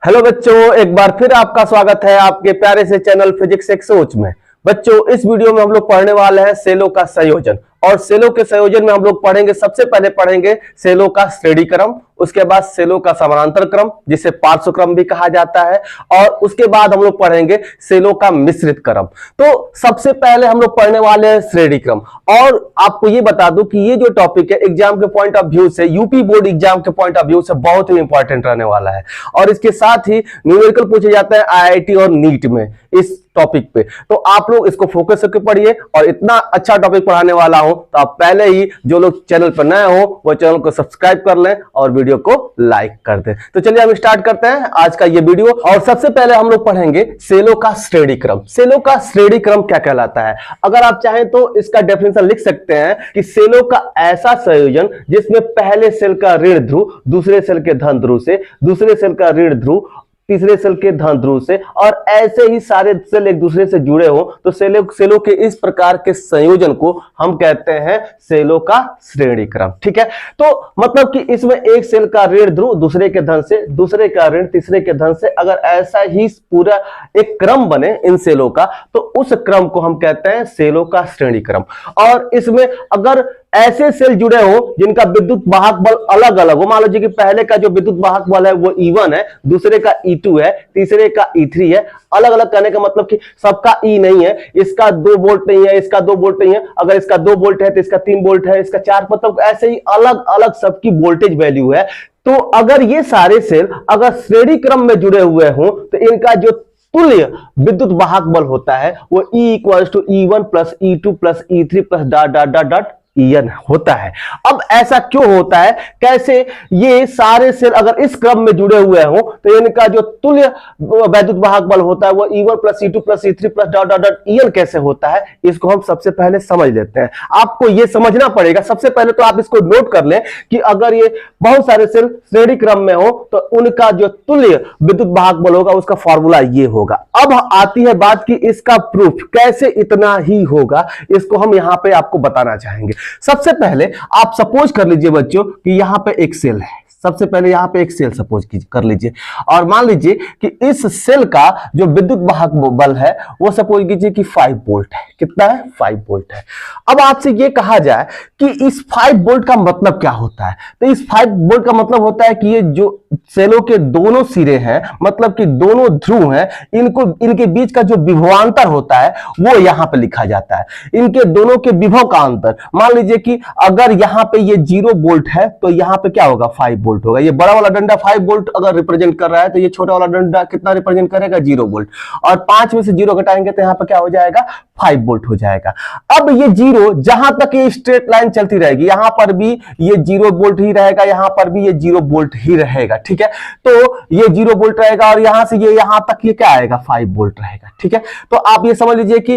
Hello बच्चों, एक बार फिर आपका स्वागत है आपके प्यारे से चैनल फिजिक्स एक सोच में। बच्चों, इस वीडियो में हम लोग पढ़ने वाले हैं सेलों का संयोजन। और सेलों के संयोजन में हम लोग पढ़ेंगे, सबसे पहले पढ़ेंगे सेलों का श्रेणी क्रम, उसके बाद सेलों का समानांतर क्रम जिसे पार्श्व क्रम भी कहा जाता है, और उसके बाद हम लोग पढ़ेंगे सेलों का मिश्रित क्रम। तो सबसे पहले हम लोग पढ़ने वाले हैं श्रेणी क्रम। और आपको ये बता दूं कि ये जो टॉपिक है एग्जाम के पॉइंट ऑफ व्यू से, यूपी बोर्ड एग्जाम के पॉइंट ऑफ व्यू से बहुत ही इंपॉर्टेंट रहने वाला है। और इसके साथ ही न्यूमेरिकल पूछे जाते हैं आईआईटी और नीट में इस टॉपिक पे। तो आप लोग इसको फोकस करके पढ़िए, और इतना अच्छा टॉपिक पढ़ाने वाला हूं तो आप पहले ही जो लोग चैनल पर नए हो वो चैनल को सब्सक्राइब कर लें और वीडियो को लाइक कर दें। तो चलिए हम स्टार्ट करते हैं आज का ये वीडियो। और सबसे पहले हम लोग पढ़ेंगे सेलों का श्रेणी क्रम। सेलों का श्रेणी क्रम क्या कहलाता है? अगर आप चाहें तो इसका डेफिनेशन लिख सकते हैं कि सेलों का ऐसा संयोजन जिसमें पहले सेल का ऋण ध्रुव दूसरे सेल के धन ध्रुव से, दूसरे सेल का ऋण ध्रुव तीसरे सेल के धन ध्रुव से, और ऐसे ही सारे सेल एक दूसरे से जुड़े हो, तो सेलों के इस प्रकार के संयोजन को हम कहते हैं सेलों का श्रेणी क्रम। ठीक है, तो मतलब कि इसमें एक सेल का ऋण ध्रुव दूसरे के धन से, दूसरे का ऋण तीसरे के धन से, अगर ऐसा ही पूरा एक क्रम बने इन सेलों का, तो उस क्रम को हम कहते हैं सेलों का श्रेणी क्रम। और इसमें अगर ऐसे सेल जुड़े हो जिनका विद्युत वाहक बल अलग अलग हो, मान लीजिए कि पहले का जो विद्युत वाहक बल है वो E1 है, दूसरे का E2 है, तीसरे का E3 है। अलग अलग कहने का मतलब कि सबका E नहीं है, इसका 2 वोल्ट नहीं है, इसका 2 वोल्ट नहीं है, अगर इसका 2 वोल्ट है तो इसका 3 वोल्ट है, इसका 4, मतलब ऐसे ही अलग अलग सबकी वोल्टेज वैल्यू है। तो अगर ये सारे सेल अगर श्रेणी क्रम में जुड़े हुए हों तो इनका जो तुल्य विद्युत वाहक बल होता है वो E = E1 + E2 + E3 + dot dot dot dot En होता है। अब ऐसा क्यों होता है? कैसे ये सारे सेल अगर इस क्रम में जुड़े हुए हो तो इनका जो तुल्य वैद्युत वाहक बल होता है वो E1 + E2 + E3 + dot dot dot En कैसे होता है, इसको हम सबसे पहले समझ लेते हैं। आपको ये समझना पड़ेगा। सबसे पहले तो आप इसको नोट कर लें कि अगर ये बहुत सारे सेल श्रेणी क्रम में हो तो उनका जो तुल्य विद्युत वाहक बल होगा उसका फॉर्मूला ये होगा। अब आती है बात कि इसका प्रूफ कैसे इतना ही होगा, इसको हम यहां पे आपको बताना चाहेंगे। सबसे पहले आप सपोज कर लीजिए बच्चों कि यहां पे एक सेल है। सबसे पहले यहां पे एक सेल सपोज कर लीजिए, और मान लीजिए कि इस सेल का जो विद्युत वाहक बल है वो सपोज कीजिए कि 5 वोल्ट है। कितना है? 5 वोल्ट है। अब आपसे ये कहा जाए कि इस 5 वोल्ट का मतलब क्या होता है, तो इस 5 वोल्ट का मतलब होता है कि ये जो सेलों के दोनों सिरे हैं, मतलब कि दोनों ध्रुव हैं, इनके बीच का जो विभवांतर होता है वो यहां पे लिखा जाता है। इनके दोनों के विभव का अंतर, मान लीजिए कि अगर यहां पे ये 0 वोल्ट है तो यहां पे क्या होगा? 5 वोल्ट होगा। ये बड़ा वाला डंडा 5 वोल्ट अगर रिप्रेजेंट कर रहा है तो ये छोटा वाला डंडा कितना रिप्रेजेंट करेगा? 0 वोल्ट। और 5 में से 0 घटाएंगे तो यहां पे क्या हो जाएगा? 5 वोल्ट हो जाएगा। अब ये 0 जहां तक ये स्ट्रेट लाइन चलती रहेगी, यहां पर भी ये 0 वोल्ट ही रहेगा, यहां पर भी ये 0 वोल्ट ही रहेगा। ठीक है, तो ये 0 वोल्ट रहेगा और यहां से ये यहां तक ये क्या आएगा? 5 वोल्ट रहेगा। ठीक है, तो आप ये समझ लीजिए कि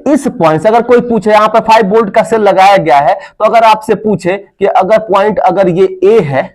इस पॉइंट से अगर कोई पूछे, यहां पर 5 वोल्ट का सेल लगाया गया है, तो अगर आपसे पूछे कि अगर पॉइंट अगर ये A है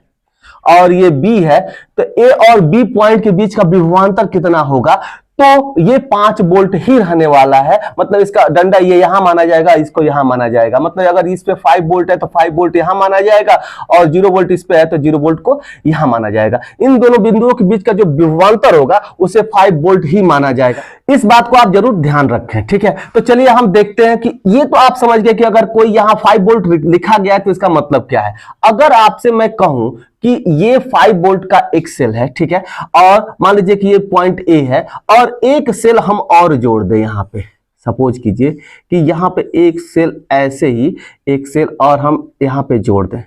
और ये B है तो A और B पॉइंट के बीच का विभवांतर कितना होगा, तो ये 5 वोल्ट ही रहने वाला है। मतलब इसका डंडा ये यहां माना जाएगा, इसको यहां माना जाएगा। मतलब अगर इस पे 5 वोल्ट है तो 5 वोल्ट यहां माना जाएगा, और 0 वोल्ट इस पे है तो 0 वोल्ट को यहां माना जाएगा। इन दोनों बिंदुओं के बीच का जो विभवांतर होगा उसे 5 वोल्ट ही माना जाएगा। इस बात को आप जरूर ध्यान रखें। ठीक है, तो चलिए हम देखते हैं कि ये तो आप समझ गए कि अगर कोई यहां 5 वोल्ट लिखा गया है तो इसका मतलब क्या है। अगर आपसे मैं कहूं कि ये 5 वोल्ट का एक सेल है, ठीक है, और मान लीजिए कि ये पॉइंट A है, और एक सेल हम और जोड़ दें यहां पे। सपोज कीजिए कि यहां पे एक सेल, ऐसे ही एक सेल और हम यहां पे जोड़ दें,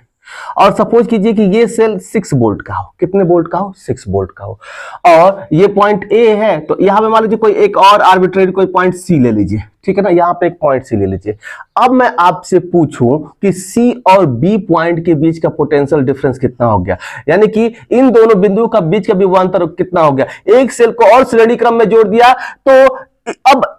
और सपोज कीजिए कि ये सेल 6 वोल्ट का हो। कितने वोल्ट का हो? 6 वोल्ट का हो। और ये पॉइंट A है, तो यहां पे मान लीजिए कोई एक और आर्बिट्रेरी कोई पॉइंट C ले लीजिए। ठीक है ना, यहां पे एक पॉइंट C ले लीजिए। अब मैं आपसे पूछूं कि C और B पॉइंट के बीच का पोटेंशियल डिफरेंस कितना हो गया, यानी कि इन दोनों बिंदुओं का बीच का विभवांतर कितना हो गया। एक सेल को और श्रेणी क्रम में जोड़ दिया, तो अब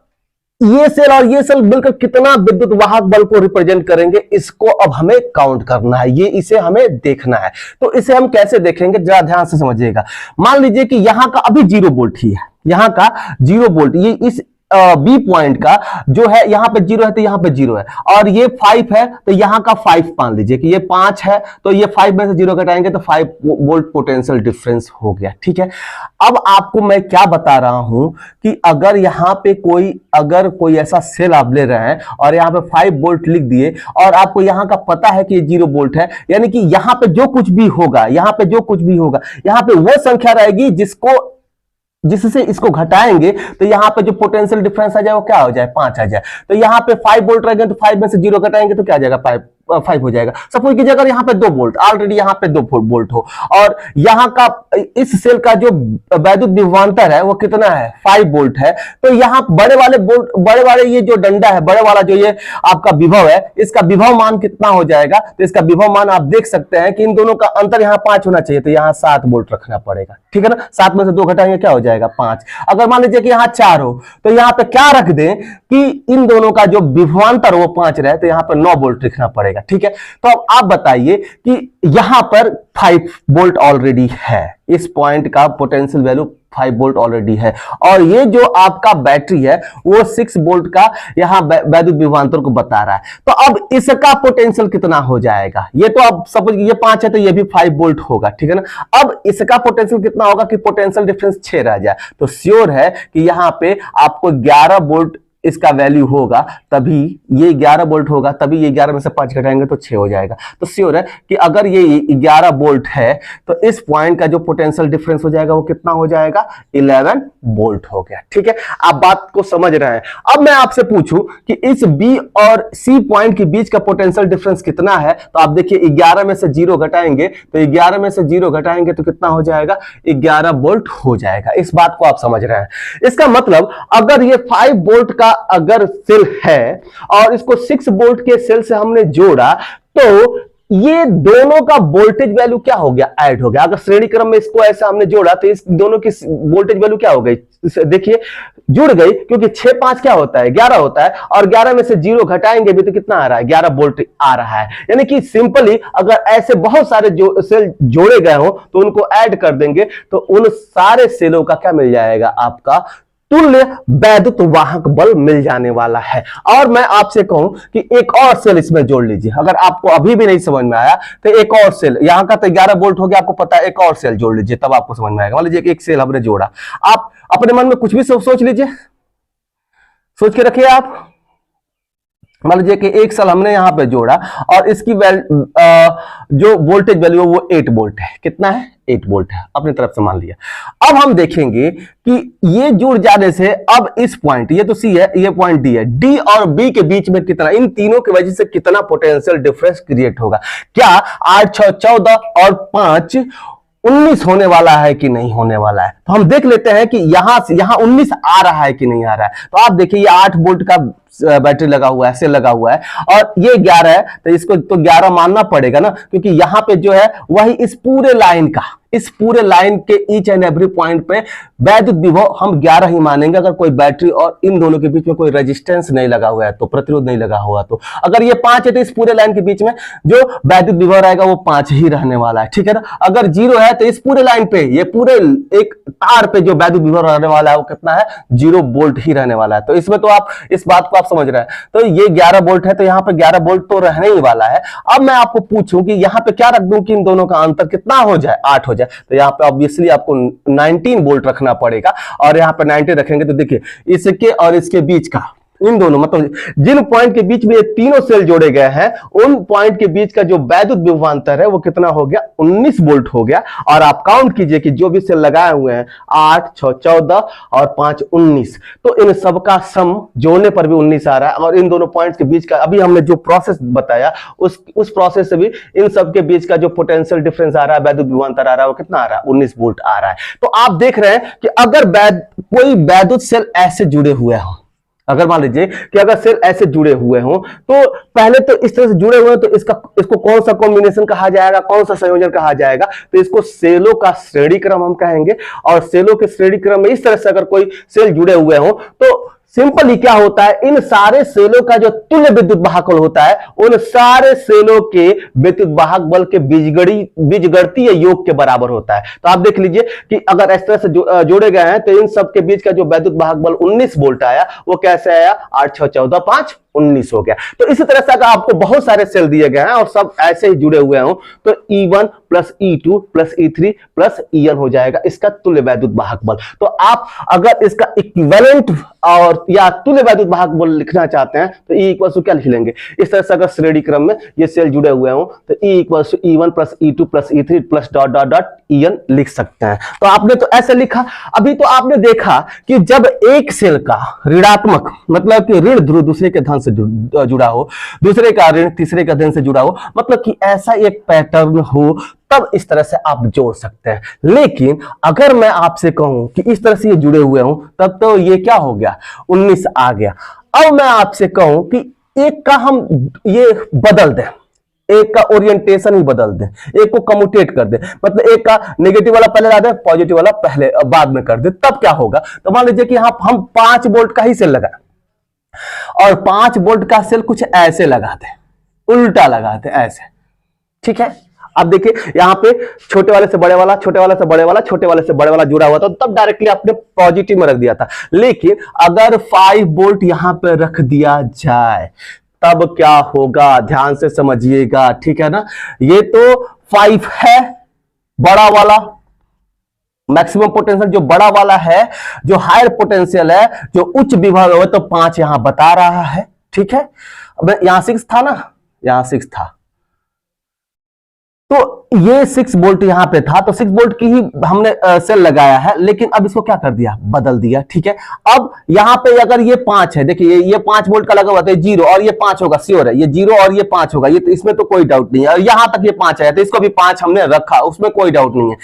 ये सेल और ये सेल मिलकर कितना विद्युत वाहक बल को रिप्रेजेंट करेंगे, इसको अब हमें काउंट करना है, ये इसे हमें देखना है। तो इसे हम कैसे देखेंगे, जरा ध्यान से समझिएगा। मान लीजिए कि यहां का अभी 0 वोल्ट ही है, यहां का 0 वोल्ट, ये बी पॉइंट का जो है यहाँ पे 0 है तो यहाँ पे 0 है, और ये 5 है तो यहाँ का 5 मान लीजिए कि ये 5 है, तो ये 5 में से 0 घटाएंगे तो 5 वोल्ट पोटेंशियल डिफरेंस हो गया। ठीक है, अब आपको मैं क्या बता रहा हूं कि अगर यहाँ पे अगर कोई ऐसा सेल आप ले रहे हैं और यहाँ पे 5 वोल्ट लिख दिए और आपको यहाँ का पता है कि ये 0 वोल्ट है, यानी कि यहाँ पे जो कुछ भी होगा, यहाँ पे जो कुछ भी होगा, यहाँ पे वो संख्या रहेगी जिससे इसको घटाएंगे तो यहाँ पे जो पोटेंशियल डिफरेंस आ जाए वो क्या हो जाए, 5 आ जाए। तो यहाँ पे 5 वोल्ट रहेंगे तो 5 में से 0 घटाएंगे तो क्या आ जाएगा, 5 हो जाएगा। सपोज कीजिए अगर यहाँ पे 2 वोल्ट, ऑलरेडी यहाँ पे 2 वोल्ट हो और यहाँ का इस सेल का जो वैद्युत विभवांतर है वो कितना है, 5 वोल्ट है, तो यहाँ बड़े वाले ये जो डंडा है, बड़े वाला जो ये आपका विभव है, इसका विभव मान कितना हो जाएगा, तो इसका विभव मान आप देख सकते हैं कि इन दोनों का अंतर यहाँ 5 होना चाहिए, तो यहाँ 7 वोल्ट रखना पड़ेगा। ठीक है ना, 7 में से 2 घटाएंगे क्या हो जाएगा, 5। अगर मान लीजिए कि यहाँ 4 हो तो यहाँ पे क्या रख दें कि इन दोनों का जो विभवांतर वो 5 रहे, तो यहाँ पर 9 वोल्ट लिखना पड़ेगा। ठीक है, तो अब आप बताइए कि यहां पर 5 वोल्ट ऑलरेडी है, इस पॉइंट का पोटेंशियल वैल्यू 5 वोल्ट ऑलरेडी है, और ये जो आपका बैटरी है वो 6 वोल्ट का यहां वैद्युत विभवांतर को बता रहा है। तो अब इसका पोटेंशियल कितना हो जाएगा, ये तो अब सपोज ये 5 है तो ये भी 5 वोल्ट होगा। ठीक है ना, अब इसका पोटेंशियल कितना होगा कि पोटेंशियल डिफरेंस 6 रह जाए, तो श्योर है कि यहां पे आपको 11 वोल्ट इसका वैल्यू होगा, तभी ये 11 वोल्ट होगा, तभी ये 11 में से 5 घटाएंगे तो 6 हो जाएगा। तो श्योर है कि अगर ये 11 वोल्ट है तो इस पॉइंट का जो पोटेंशियल डिफरेंस हो जाएगा वो कितना हो जाएगा, 11 वोल्ट हो गया। ठीक है, आप बात को समझ रहे हैं। अब मैं आपसे पूछूं कि इस बी और सी पॉइंट के बीच का पोटेंशियल डिफरेंस कितना है, तो आप देखिए 11 में से 0 घटाएंगे तो 11 में से 0 घटाएंगे तो कितना हो जाएगा, 11 वोल्ट हो जाएगा। इस बात को आप समझ रहे हैं। इसका मतलब अगर ये 5 वोल्ट का अगर सेल है और इसको 6 वोल्ट के सेल से हमने जोड़ा तो ये दोनों का वोल्टेज वैल्यू क्या हो गया, ऐड हो गया। अगर श्रेणी क्रम में इसको ऐसा हमने जोड़ा तो इस दोनों की वोल्टेज वैल्यू क्या हो गई, देखिए जुड़ गई, क्योंकि 6 5 क्या होता है, 11 होता है, और 11 में से 0 घटाएंगे भी तो कितना आ रहा है, 11 वोल्ट आ रहा है। यानी कि सिंपली अगर ऐसे बहुत सारे जो सेल जोड़े गए हो तो उनको ऐड कर देंगे तो उन सारे सेलों का क्या मिल जाएगा, आपका तुल्य वैद्युत वाहक बल मिल जाने वाला है। और मैं आपसे कहूं कि एक और सेल इसमें जोड़ लीजिए, अगर आपको अभी भी नहीं समझ में आया तो एक और सेल, यहां का तो 11 वोल्ट हो गया, आपको पता है, एक और सेल जोड़ लीजिए तब आपको समझ में आएगा। मान लीजिए एक सेल हमने जोड़ा, आप अपने मन में कुछ भी सोच लीजिए, सोच के रखिए आप। मान लीजिए कि एक सेल हमने यहां पे जोड़ा और इसकी जो वोल्टेज वैल्यू है वो 8 वोल्ट है, कितना है, 8 वोल्ट है, अपनी तरफ से मान लिया। अब हम देखेंगे कि ये जुड़ जाने से अब इस पॉइंट, ये तो सी है, ये पॉइंट डी है, डी और बी के बीच में कितना, इन तीनों की वजह से कितना पोटेंशियल डिफरेंस क्रिएट होगा, क्या 8 6 14 और 5 19 होने वाला है कि नहीं होने वाला है। तो हम देख लेते हैं कि यहां 19 आ रहा है कि नहीं आ रहा है। तो आप देखिए ये 8 वोल्ट का बैटरी लगा हुआ है, सेल लगा हुआ है, और ये 11 है तो इसको तो 11 मानना पड़ेगा ना, क्योंकि यहां पे जो है वही इस पूरे लाइन के ईच एंड एवरी पॉइंट पे वैद्युत विभव हम 11 ही मानेंगे, अगर कोई बैटरी और इन दोनों के बीच में कोई रेजिस्टेंस नहीं लगा हुआ है, तो प्रतिरोध नहीं लगा हुआ। तो अगर ये 5 है तो इस पूरे लाइन के बीच में जो वैद्युत विभव रहेगा वो 5 ही रहने वाला है। ठीक है ना, अगर 0 है तो इस पूरे लाइन पे, ये पूरे एक तार पे जो वैद्युत विभव रहने वाला है वो कितना है, 0 वोल्ट ही रहने वाला है। तो इसमें तो आप इस बात को आप समझ रहे हैं। तो ये 11 वोल्ट है तो यहाँ पे 11 वोल्ट तो रहने ही वाला है। अब मैं आपको पूछूं कि यहाँ पे क्या रख दूं कि इन दोनों का अंतर कितना हो जाए, 8 हो जाए, तो यहाँ पे ऑब्वियसली आपको 19 वोल्ट रखना पड़ेगा, और यहाँ पे 90 रखेंगे तो देखिए इसके और इसके बीच का, इन दोनों मतलब जिन पॉइंट के बीच में ये तीनों सेल जोड़े गए हैं उन पॉइंट के बीच का जो वैद्युत विभवांतर है वो कितना हो गया, 19 वोल्ट हो गया। और आप काउंट कीजिए कि जो भी सेल लगाए हुए हैं 8 6 14 और 5 19, तो इन सबका सम जोड़ने पर भी 19 आ रहा है। और इन दोनों पॉइंट्स के बीच का अभी हमने जो प्रोसेस बताया उस प्रोसेस से भी इन सब के बीच का जो पोटेंशियल डिफरेंस आ रहा है, वैद्युत विभवांतर आ रहा है, वो कितना आ रहा है, 19 वोल्ट आ रहा है। तो आप देख रहे हैं कि अगर कोई वैद्युत सेल ऐसे जुड़े हुए हो, अगर मान लीजिए कि अगर सेल ऐसे जुड़े हुए हों तो पहले तो इस तरह से जुड़े हुए हैं तो इसको कौन सा कॉम्बिनेशन कहा जाएगा, कौन सा संयोजन कहा जाएगा, तो इसको सेलों का श्रेणी क्रम हम कहेंगे। और सेलों के श्रेणी क्रम में इस तरह से अगर कोई सेल जुड़े हुए हों तो सिंपली क्या होता है, इन सारे सेलों का जो तुल्य विद्युत वाहक बल होता है, उन सारे सेलों के विद्युत वाहक बल के बीजगणितीय योग के बराबर होता है। तो आप देख लीजिए कि अगर इस तरह से जोड़े गए हैं तो इन सब के बीच का जो विद्युत वाहक बल 19 वोल्ट आया, वो कैसे आया, 8 6 14 5 19 हो गया। तो इसी तरह से अगर आपको बहुत सारे सेल दिए गए हैं और सब ऐसे ही जुड़े हुए हों तो E1 plus E2 plus E3 plus EN हो जाएगा इसका तुल्य वैद्युत वाहक बल। तो आप अगर इसका इक्विवेलेंट और या तुल्य वैद्युत वाहक बल लिखना चाहते हैं तो E इक्वल टू क्या लिख लेंगे, इस तरह से अगर श्रेणी क्रम में ये सेल जुड़े हुए हों तो E equal to E1 plus E2 plus E3 plus dot dot dot EN लिख सकते हैं। तो आपने तो ऐसे लिखा। अभी तो आपने देखा कि जब एक सेल का ऋणात्मक मतलब कि ऋण ध्रुव दूसरे के धन से जुड़ा हो, दूसरे का ऋण तीसरे का धन से जुड़ा हो, मतलब कि ऐसा एक पैटर्न हो, तब इस तरह से आप जोड़ सकते हैं। लेकिन अगर मैं आपसे कहूं कि इस तरह से ये जुड़े हुए हों तब तो ये क्या हो गया, 19 आ गया। अब मैं आपसे कहूं कि एक का हम ये बदल दें, एक का ओरिएंटेशन ही बदल दें, एक को कम्यूटेट कर दें, मतलब एक का नेगेटिव वाला पहले ला दें, पॉजिटिव वाला पहले बाद में कर दें, तब क्या होगा। तो मान लीजिए कि यहां हम 5 वोल्ट का ही सेल लगा और 5 वोल्ट का सेल कुछ ऐसे लगाते, उल्टा लगाते ऐसे, ठीक है। अब देखिए यहां पे छोटे वाले से बड़े वाला, छोटे वाले से बड़े वाला, छोटे वाले से बड़े वाला जुड़ा हुआ था, तब डायरेक्टली आपने पॉजिटिव में रख दिया था। लेकिन अगर 5 वोल्ट यहां पे रख दिया जाए तब क्या होगा, ध्यान से समझिएगा, ठीक है ना। ये तो 5 है बड़ा वाला, मैक्सिमम पोटेंशियल जो बड़ा वाला है, जो हायर पोटेंशियल है, जो उच्च विभव है, तो 5 यहां बता रहा है, ठीक है। अब यहां 6 था ना, यहां 6 था, तो ये 6 वोल्ट यहां पे था, तो 6 वोल्ट की ही हमने सेल लगाया है। लेकिन अब इसको क्या कर दिया, बदल दिया, ठीक है। अब यहां पे अगर ये 5 है, देखिए ये 5 वोल्ट का लगा हुआ था, 0 और ये 5 होगा, श्योर है ये 0 और ये 5 होगा, ये तो इसमें तो कोई डाउट नहीं है। और यहां तक ये 5 है तो इसको भी 5 हमने रखा, उसमें कोई डाउट नहीं है।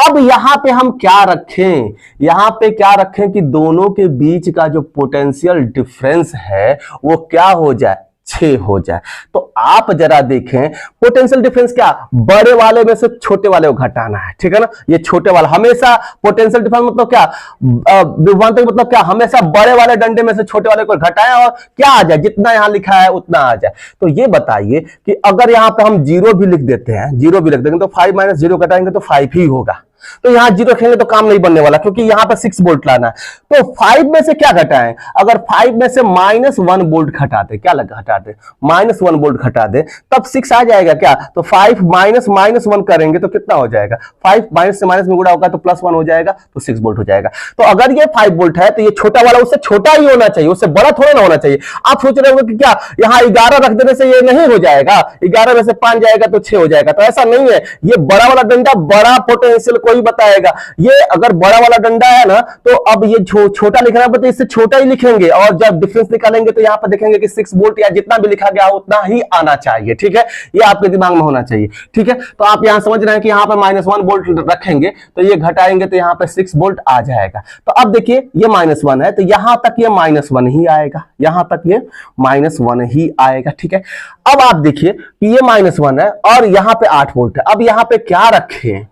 अब यहां पे हम क्या रखें, यहां पे क्या रखें कि दोनों के बीच का जो पोटेंशियल डिफरेंस है वो क्या हो जाए, 6 हो जाए। तो आप जरा देखें पोटेंशियल डिफरेंस क्या, बड़े वाले में से छोटे वाले को घटाना है, ठीक है ना। ये छोटे वाला हमेशा पोटेंशियल डिफरेंस मतलब क्या, विभवांतर मतलब क्या, हमेशा बड़े वाले डंडे में से छोटे वाले को घटाएं और क्या आ जाए, जितना यहां लिखा है उतना आ जाए। तो ये बताइए कि अगर यहां पे हम 0 भी लिख देते हैं, 0 भी लिख देंगे तो 5 माइनस 0 घटाएंगे तो 5 ही होगा। तो यहां 0 रखेंगे तो काम नहीं बनने वाला, क्योंकि यहां पर 6 वोल्ट लाना है। तो 5 में से क्या घटाएं, अगर 5 में से -1 वोल्ट घटाते, क्या लगा घटाते, -1 वोल्ट घटा दे, तब 6 आ जाएगा क्या। तो 5 माइनस -1 करेंगे तो कितना हो जाएगा, 5 माइनस से माइनस में गुणा होगा तो +1 हो जाएगा, तो 6 वोल्ट हो जाएगा। तो अगर ये 5 वोल्ट है तो ये छोटा वाला उससे छोटा ही होना चाहिए, उससे बड़ा थोड़ा ना होना चाहिए। आप सोच रहे होंगे कि क्या यहां 11 रख देने से ये नहीं हो जाएगा, 11 में से 5 जाएगा तो 6 हो जाएगा, तो ऐसा नहीं है। ये बड़ा वाला डंडा बड़ा पोटेंशियल कोई बताएगा, ये अगर बड़ा वाला डंडा है ना तो अब ये छोटा लिखना है तो इससे छोटा ही लिखेंगे, और जब डिफरेंस निकालेंगे तो यहां पर देखेंगे कि 6 वोल्ट या जितना भी लिखा गया उतना ही आना चाहिए, ठीक है। ये आपके दिमाग में होना चाहिए, ठीक है। तो आप यहां समझ रहे हैं कि यहां पर -1 वोल्ट रखेंगे तो ये घटाएंगे तो यहां पर 6 वोल्ट आ जाएगा। तो अब देखिए ये -1 है तो यहां तक ये -1 ही आएगा, यहां तक ये -1 ही आएगा, ठीक है। अब आप देखिए कि ये -1 है और यहां पे 8 वोल्ट है। अब यहां पे क्या रखें,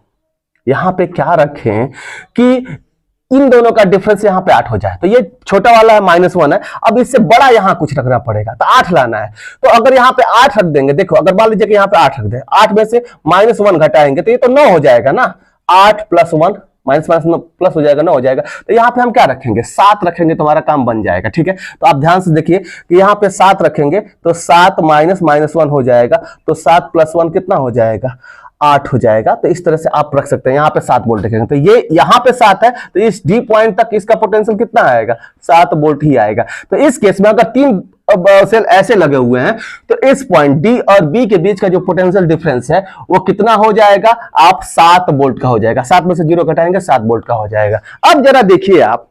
यहां पे क्या रखें कि इन दोनों का डिफरेंस यहां पे 8 हो जाए। तो ये छोटा वाला है -1 है, अब इससे बड़ा यहां कुछ रखना पड़ेगा, तो 8 लाना है। तो अगर यहां पे 8 रख देंगे, देखो अगर मान लीजिए कि यहां पे 8 रख दे, 8 में से -1 घटाएंगे तो ये तो 9 हो जाएगा ना, 8 + 1 माइनस प्लस हो जाएगा, 9 हो जाएगा। तो यहां पे हम क्या रखेंगे, 7 रखेंगे, तुम्हारा काम बन जाएगा, ठीक है। तो आप ध्यान से देखिए कि यहां पे 7 रखेंगे तो 7 माइनस -1 हो जाएगा, तो 7 + 1 कितना हो जाएगा, 8 हो जाएगा। तो इस तरह से आप रख सकते हैं, यहां पे 7 वोल्ट रखेंगे तो ये यहां पे 7 है तो इस डी पॉइंट तक इसका पोटेंशियल कितना आएगा, 7 वोल्ट ही आएगा। तो इस केस में अगर 3 सेल ऐसे लगे हुए हैं तो इस पॉइंट डी और बी के बीच का जो पोटेंशियल डिफरेंस है वो कितना हो जाएगा, आप 7 वोल्ट का हो जाएगा। 7 में से 0 घटाएंगे 7 वोल्ट का हो जाएगा। अब जरा देखिए आप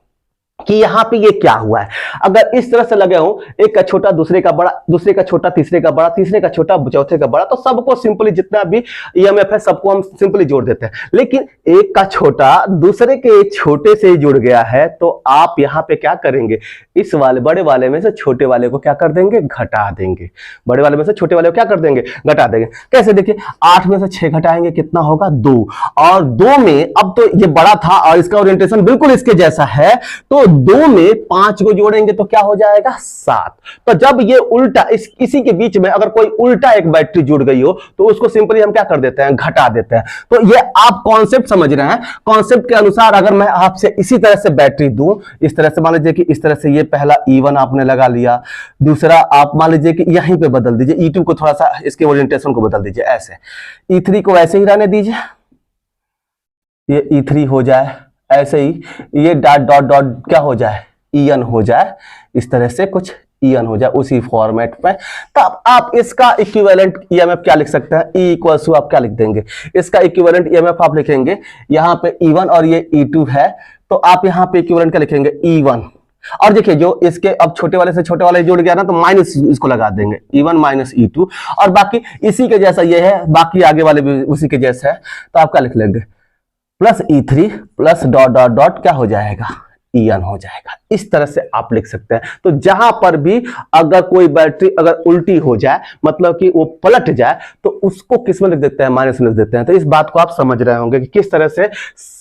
कि यहां पे ये क्या हुआ है, अगर इस तरह से लगे हो, एक का छोटा दूसरे का बड़ा, दूसरे का छोटा तीसरे का बड़ा, तीसरे का छोटा चौथे का बड़ा, तो सबको सिंपली जितना भी ईएमएफ है सबको हम सिंपली जोड़ देते हैं। लेकिन एक का छोटा दूसरे के छोटे से ही जुड़ गया है तो आप यहां पे क्या करेंगे, इस वाले बड़े वाले में से छोटे वाले को क्या कर देंगे, घटा देंगे। बड़े वाले में से छोटे वाले को क्या कर देंगे, घटा देंगे। कैसे, देखिए 8 में से 6 घटाएंगे कितना होगा, 2, और 2 में अब तो ये बड़ा था और इसका ओरिएंटेशन बिल्कुल इसके जैसा है तो 2 में 5 को जोड़ेंगे तो क्या हो जाएगा 7। तो जब ये उल्टा इसी के बीच में अगर कोई उल्टा एक बैटरी जुड़ गई हो तो उसको सिंपली हम क्या कर देते हैं, घटा देते हैं। तो ये आप कॉन्सेप्ट समझ रहे हैं। कॉन्सेप्ट के अनुसार अगर मैं आपसे इसी तरह से बैटरी दूं, इस तरह से मान लीजिए कि इस तरह से, ये पहला E1 आपने लगा लिया, दूसरा आप मान लीजिए कि यहीं पे बदल दीजिए, E2 को थोड़ा सा इसके ओरिएंटेशन को बदल दीजिए, ऐसे E3 को ऐसे ही रहने दीजिए, ये E3 हो जाए, ऐसे ही ये डॉट डॉट डॉट क्या हो जाए, EN हो जाए, इस तरह से कुछ EN हो जाए उसी फॉर्मेट में। तब आप इसका इक्विवेलेंट EMF क्या लिख सकते हैं, E इक्वल्स टू आप क्या लिख देंगे, इसका इक्विवेलेंट EMF आप लिखेंगे यहाँ पे E1 और ये E2 है, तो आप यहाँ पे इक्विवेलेंट क्या लिखेंगे, E1। और देखिए जो इसके अब छोटे वाले से छोटे वाले जुड़ गया ना, तो माइनस इसको लगा देंगे, E1 माइनस E2, और बाकी इसी के जैसा ये है, बाकी आगे वाले भी उसी के जैसा है, तो आप क्या लिख लेंगे, plus E3 plus dot dot dot क्या हो जाएगा, EN हो जाएगा। इस तरह से आप लिख सकते हैं। तो जहां पर भी अगर कोई बैटरी अगर उल्टी हो जाए, मतलब कि वो पलट जाए, तो उसको किस में लिख देते हैं, माइनस में लिख देते हैं। तो इस बात को आप समझ रहे होंगे कि किस तरह से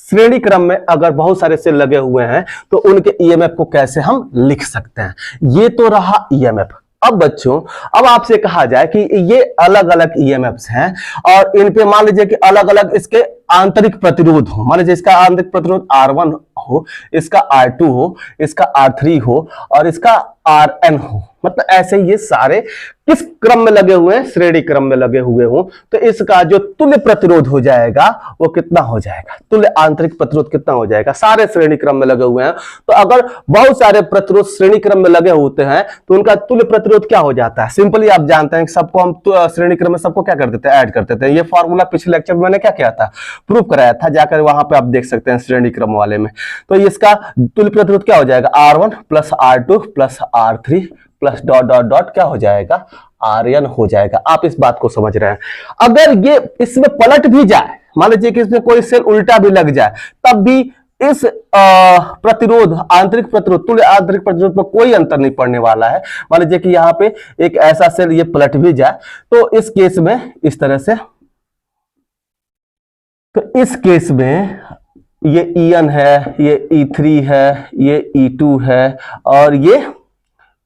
श्रेणी क्रम में अगर बहुत सारे सेल लगे हुए हैं तो उनके EMF को कैसे हम लिख सकते हैं। ये तो रहा EMF। अब बच्चों, अब आपसे कहा जाए कि ये अलग अलग EMFs हैं और इन पे मान लीजिए कि अलग अलग इसके आंतरिक प्रतिरोध हो, मान लीजिए इसका आंतरिक प्रतिरोध R1 हो, इसका R2 हो, इसका R3 हो और इसका Rn हो, मतलब ऐसे ये सारे किस क्रम में लगे हुए हैं, श्रेणी क्रम में लगे हुए हो, तो इसका जो तुल्य प्रतिरोध हो जाएगा वो कितना हो जाएगा, तुल्य आंतरिक प्रतिरोध कितना हो जाएगा, सारे श्रेणी क्रम में लगे हुए हैं। तो अगर बहुत सारे प्रतिरोध श्रेणी क्रम में लगे होते हैं तो उनका तुल्य प्रतिरोध क्या हो जाता है, सिंपली आप जानते हैं सबको हम श्रेणी क्रम में सबको क्या कर देते हैं, ऐड कर देते हैं। ये फॉर्मूला पिछले लेक्चर में मैंने क्या किया था, प्रूव कराया था, जाकर वहां पे आप देख सकते हैं श्रेणी क्रम वाले में। तो इसका तुल्य प्रतिरोध क्या हो जाएगा, R1 plus R2 plus R3 plus dot dot dot क्या हो जाएगा, Rn हो जाएगा। आप इस बात को समझ रहे हैं। अगर ये इसमें पलट भी जाए, मान लीजिए कि इसमें कोई सेल उल्टा भी लग जाए, तब भी इस प्रतिरोध, आंतरिक प्रतिरोध, तुल्य आंतरिक प्रतिरोध में कोई अंतर नहीं पड़ने वाला है। मान लीजिए कि यहाँ पे एक ऐसा सेल ये पलट भी जाए, तो इस केस में इस तरह से, तो इस केस में ये EN है, ये E3 है, ये E2 है और ये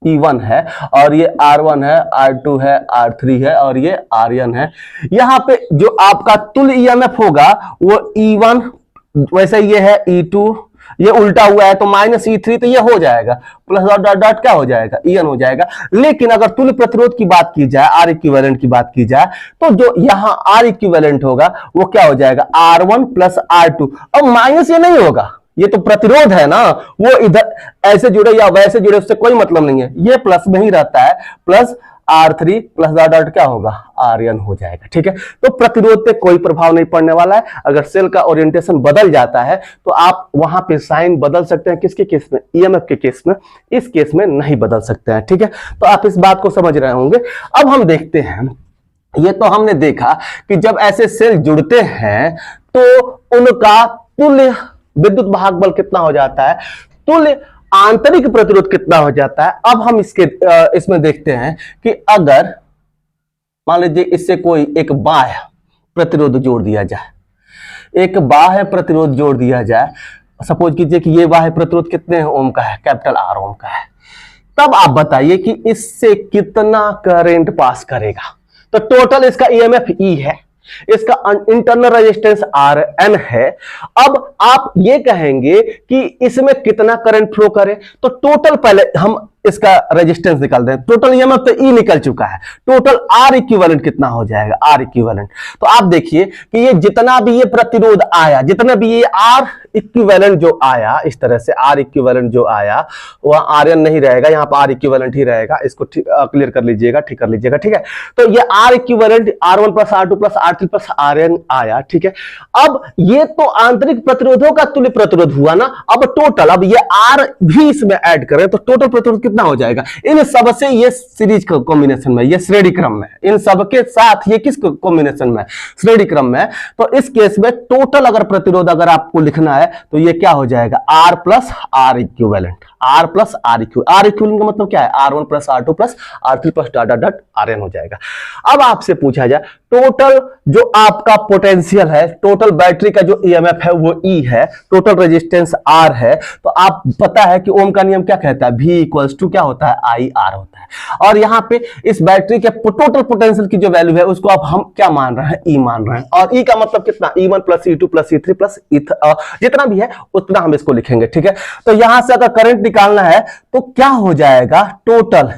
E1 है और ये R1 है, R2 है, R3 है और ये Rn है। यहां पे जो आपका तुल्य EMF होगा वो E1, वैसे ये है E2, ये उल्टा हुआ है तो माइनस E3, तो ये हो जाएगा प्लस डॉट डॉट डॉट क्या हो जाएगा, EN हो जाएगा। लेकिन अगर तुल्य प्रतिरोध की बात की जाए, R इक्विवेलेंट की बात की जाए, तो जो यहां R इक्विवेलेंट होगा वो क्या हो जाएगा, R1 प्लस R2। अब माइनस ये नहीं होगा, ये तो प्रतिरोध है ना, वो इधर ऐसे जुड़े या वैसे जुड़े उससे कोई मतलब नहीं है, ये प्लस में ही रहता है, plus R3 plus dot dot क्या होगा, Rn हो जाएगा। ठीक है, तो प्रतिरोध पे कोई प्रभाव नहीं पड़ने वाला है। अगर सेल का ओरिएंटेशन बदल जाता है तो आप वहां पे साइन बदल सकते हैं, किसके केस में, EMF के केस में, इस केस में नहीं बदल सकते हैं। ठीक है, तो आप इस बात को समझ रहे होंगे। अब हम देखते हैं, ये तो हमने देखा कि जब ऐसे सेल जुड़ते हैं तो उनका तुल्य विद्युत वाहक बल कितना हो जाता है, तुल्य आंतरिक प्रतिरोध कितना हो जाता है। अब हम इसमें देखते हैं कि अगर मान लीजिए इससे कोई एक बाह्य प्रतिरोध जोड़ दिया जाए, एक बाह्य प्रतिरोध जोड़ दिया जाए, सपोज कीजिए कि ये बाह्य प्रतिरोध कितने ओम का है, कैपिटल R ओम का है, तब आप बताइए कि इससे कितना करंट पास करेगा। तो टोटल इसका EMF E है, इसका इंटरनल रेजिस्टेंस Rn है। अब आप ये कहेंगे कि इसमें कितना करंट फ्लो करे, तो टोटल पहले हम इसका रेजिस्टेंस निकाल दें। टोटल EMF तो E निकल चुका है, टोटल R इक्विवेलेंट कितना हो जाएगा, R इक्विवेलेंट। तो आप देखिए कि ये जितना भी ये प्रतिरोध आया, जितना भी ये R इक्विवेलेंट जो आया, इस तरह से R इक्विवेलेंट जो आया, वह Rn नहीं रहेगा, यहाँ पर R इक्विवेलेंट ही रहेगा। इसको क्लियर कर लीजिएगा, ठीक कर लीजिएगा। ठीक है, तो ये R equivalent R1 plus R2 plus R3 plus Rn आया। ठीक है, अब ये तो आंतरिक प्रतिरोधों का तुल्य प्रतिरोध हुआ ना। अब टोटल, अब ये R भी इसमें ऐड करें तो टोटल प्रतिरोध कितना हो जाएगा। इन सबसे ये सीरीज कॉम्बिनेशन में, ये श्रेणी क्रम में, इन सबके साथ ये किस कॉम्बिनेशन में, श्रेणी क्रम में। तो इस केस में टोटल अगर प्रतिरोध अगर आपको लिखना है तो ये क्या हो जाएगा, R plus R equivalent, R plus R equivalent का मतलब क्या है, R1 plus R2 plus R3 plus dot dot dot Rn हो जाएगा। अब आपसे पूछा जाए टोटल जो आपका पोटेंशियल है, टोटल बैटरी का जो ईएमएफ है वो E है, टोटल रेजिस्टेंस R है, तो आप पता है कि ओम का नियम क्या कहता है, V इक्वल्स टू क्या होता है, I R होता है। और यहाँ पे इस बैटरी के टोटल पोटेंशियल की जो वैल्यू है उसको अब हम क्या मान रहे हैं, E मान रहे हैं। और E का मतलब कितना, E1 plus E2 plus E3 plus जितना भी है उतना हम इसको लिखेंगे, ठीक है। तो यहां से अगर करंट निकालना है तो क्या हो जाएगा, टोटल